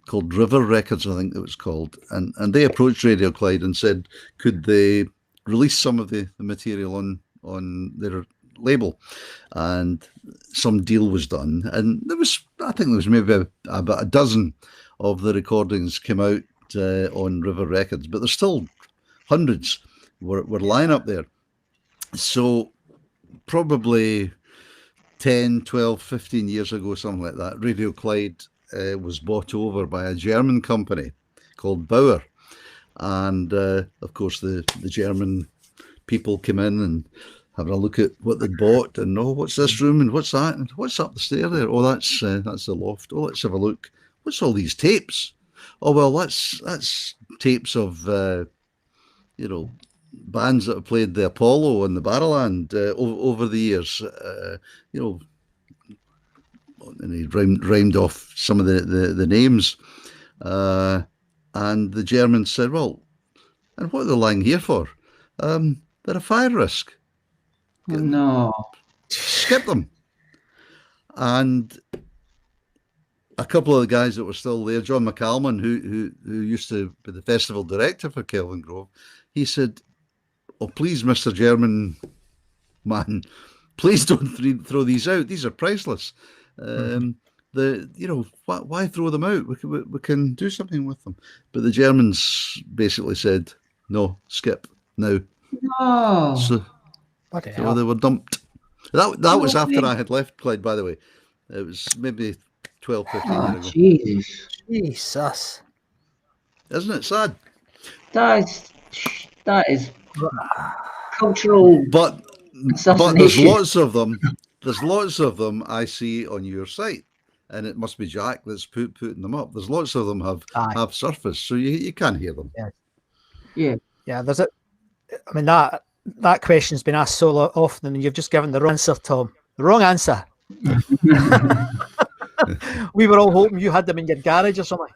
called River Records, I think it was called, and they approached Radio Clyde and said, could they release some of the material on their label, and some deal was done, and I think there was maybe about a dozen of the recordings came out on River Records, but there's still hundreds were lying up there. So probably 10, 12, 15 years ago, something like that, Radio Clyde was bought over by a German company called Bauer. And of course, the German people came in and having a look at what they'd bought, and what's this room and what's that and what's up the stair there? Oh, that's the loft. Oh, let's have a look. What's all these tapes? Oh, well, that's tapes of bands that have played the Apollo and the Barrowland over the years. And he rhymed off some of the names, and the Germans said, well, and what are they lying here for? They're a fire risk. No. Skip them. And a couple of the guys that were still there, John McCalman, who used to be the festival director for Kelvin Grove, he said, oh, please, Mr. German man, please don't throw these out. These are priceless. Why throw them out? We can do something with them. But the Germans basically said, no, skip now. No. So they were dumped. That was after I had left Clyde, by the way. It was maybe 12, 15 years ago. Jesus. Isn't it sad? That is cultural. But there's lots of them. There's lots of them I see on your site, and it must be Jack that's putting them up. There's lots of them have surfaced, so you can hear them. Yeah. There's it. I mean that question's been asked so often, and you've just given the wrong answer, Tom. The wrong answer. We were all hoping you had them in your garage or something.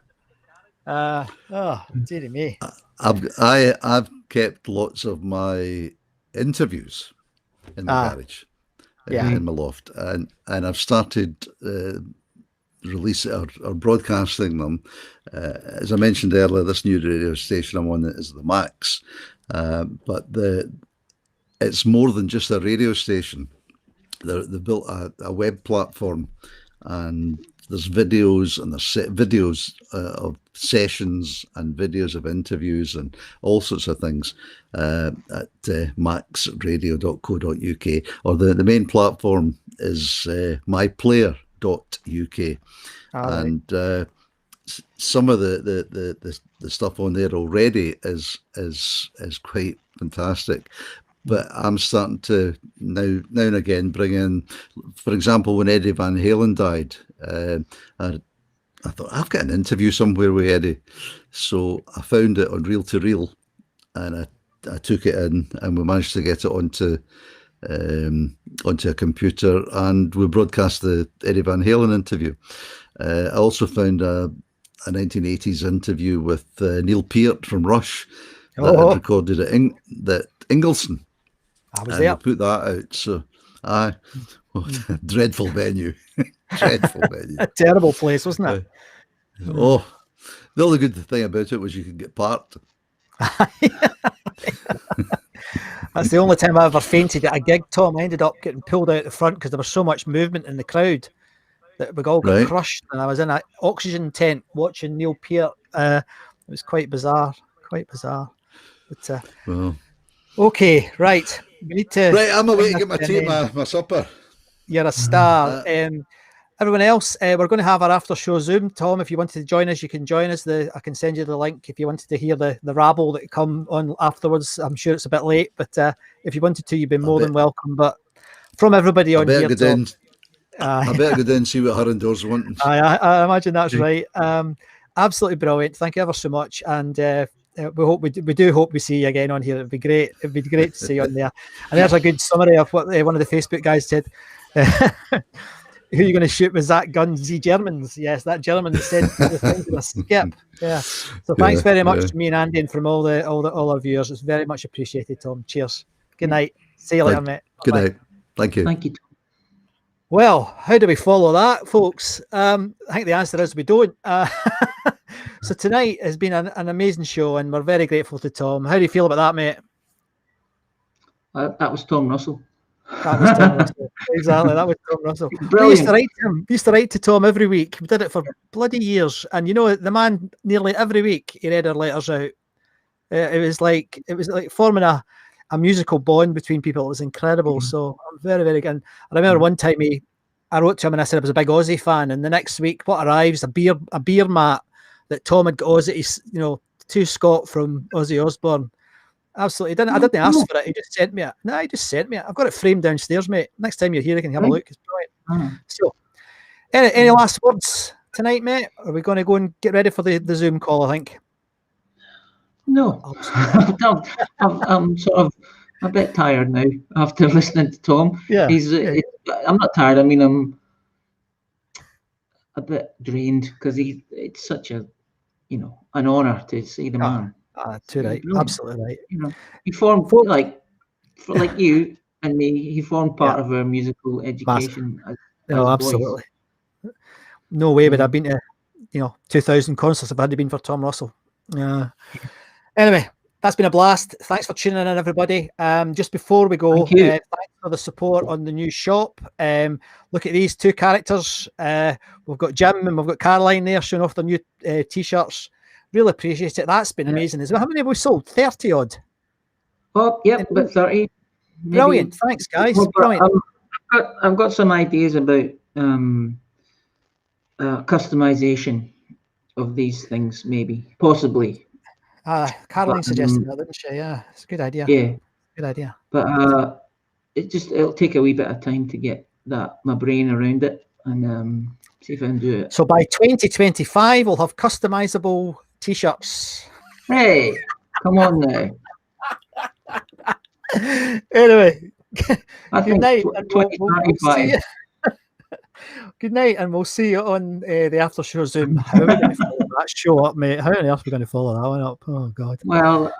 Dearie me. I've kept lots of my interviews in the garage, in my loft, and I've started releasing or broadcasting them. As I mentioned earlier, this new radio station I'm on is the Max, but it's more than just a radio station. They built a web platform, and there's videos, and there's videos of sessions and videos of interviews and all sorts of things at maxradio.co.uk, or the main platform is myplayer.uk. And some of the stuff on there already is quite fantastic. But I'm starting to now and again bring in, for example, when Eddie Van Halen died, I thought, I've got an interview somewhere with Eddie. So I found it on Reel to Reel, and I took it in, and we managed to get it onto a computer, and we broadcast the Eddie Van Halen interview. I also found a 1980s interview with Neil Peart from Rush that I'd recorded at Ingleson. I was there. Put that out. So, dreadful venue. Dreadful venue. A terrible place, wasn't it? The only good thing about it was you could get parked. That's the only time I ever fainted at a gig, Tom. I ended up getting pulled out the front because there was so much movement in the crowd that we all got Right. crushed. And I was in an oxygen tent watching Neil Peart. It was quite bizarre. But Well, okay, right. We need to. right, I'm away to get bring my this tea, to an end. my supper. You're a star. Everyone else, we're going to have our after show Zoom. Tom, if you wanted to join us, you can join us. I can send you the link if you wanted to hear the rabble that come on afterwards. I'm sure it's a bit late, but if you wanted to, you've been more than welcome. But from everybody on here, Tom, I better go down and see what her indoors are wanting. I imagine that's right. Absolutely brilliant. Thank you ever so much, and we do hope we see you again on here. It'd be great. It'd be great to see you on there. And there's a good summary of what one of the Facebook guys said. Who are you going to shoot with that gun? The Germans. Yes, that German that said the things in a skip. Yeah. So thanks very much to me and Andy and from all our viewers. It's very much appreciated, Tom. Cheers. Good night. See you later, mate. Good night. Thank you. Thank you. Well, how do we follow that, folks? I think the answer is we don't. So tonight has been an amazing show, and we're very grateful to Tom. How do you feel about that, mate? That was Tom Russell. That was Tom Russell. Exactly, that was Tom Russell. Brilliant. We used to write to Tom every week. We did it for bloody years, and you know the man nearly every week he read our letters out. It was like forming a musical bond between people. It was incredible. So I'm very, very good. And I remember one time I wrote to him and I said I was a big Aussie fan, and the next week what arrives a beer mat that Tom had got Aussie, to Scott from Ozzy Osbourne. Absolutely. I didn't ask for it. He just sent me it. No, he just sent me it. I've got it framed downstairs, mate. Next time you're here, you can have a look. It's brilliant. So, any last words tonight, mate? Are we going to go and get ready for the Zoom call, I think? No. I'm sort of a bit tired now after listening to Tom. Yeah. I'm not tired. I mean, I'm a bit drained because it's such an honour to see the man. Too right. Absolutely right. He formed like you and me. He formed part of our musical education. No, absolutely. No way would I've been to 2,000 concerts if it hadn't been for Tom Russell. Anyway, that's been a blast. Thanks for tuning in, everybody. Just before we go, thanks for the support on the new shop. Look at these two characters. We've got Jim and we've got Caroline there showing off their new t-shirts. Really appreciate it. That's been amazing as well. How many have we sold? 30 odd. Oh, yep, about 30. Maybe. Brilliant. Thanks, guys. Brilliant. I've got some ideas about customization of these things, possibly. Caroline suggested that, didn't she? Yeah, it's a good idea. Yeah, good idea. But it'll take a wee bit of time to get my brain around it and see if I can do it. So by 2025, we'll have customizable t-shirts. Hey, come on now. Anyway, good night. We'll see you. Good night, and we'll see you on the after show Zoom. How are we going to follow that show up, mate? How on earth are we going to follow that one up? Oh God. Well.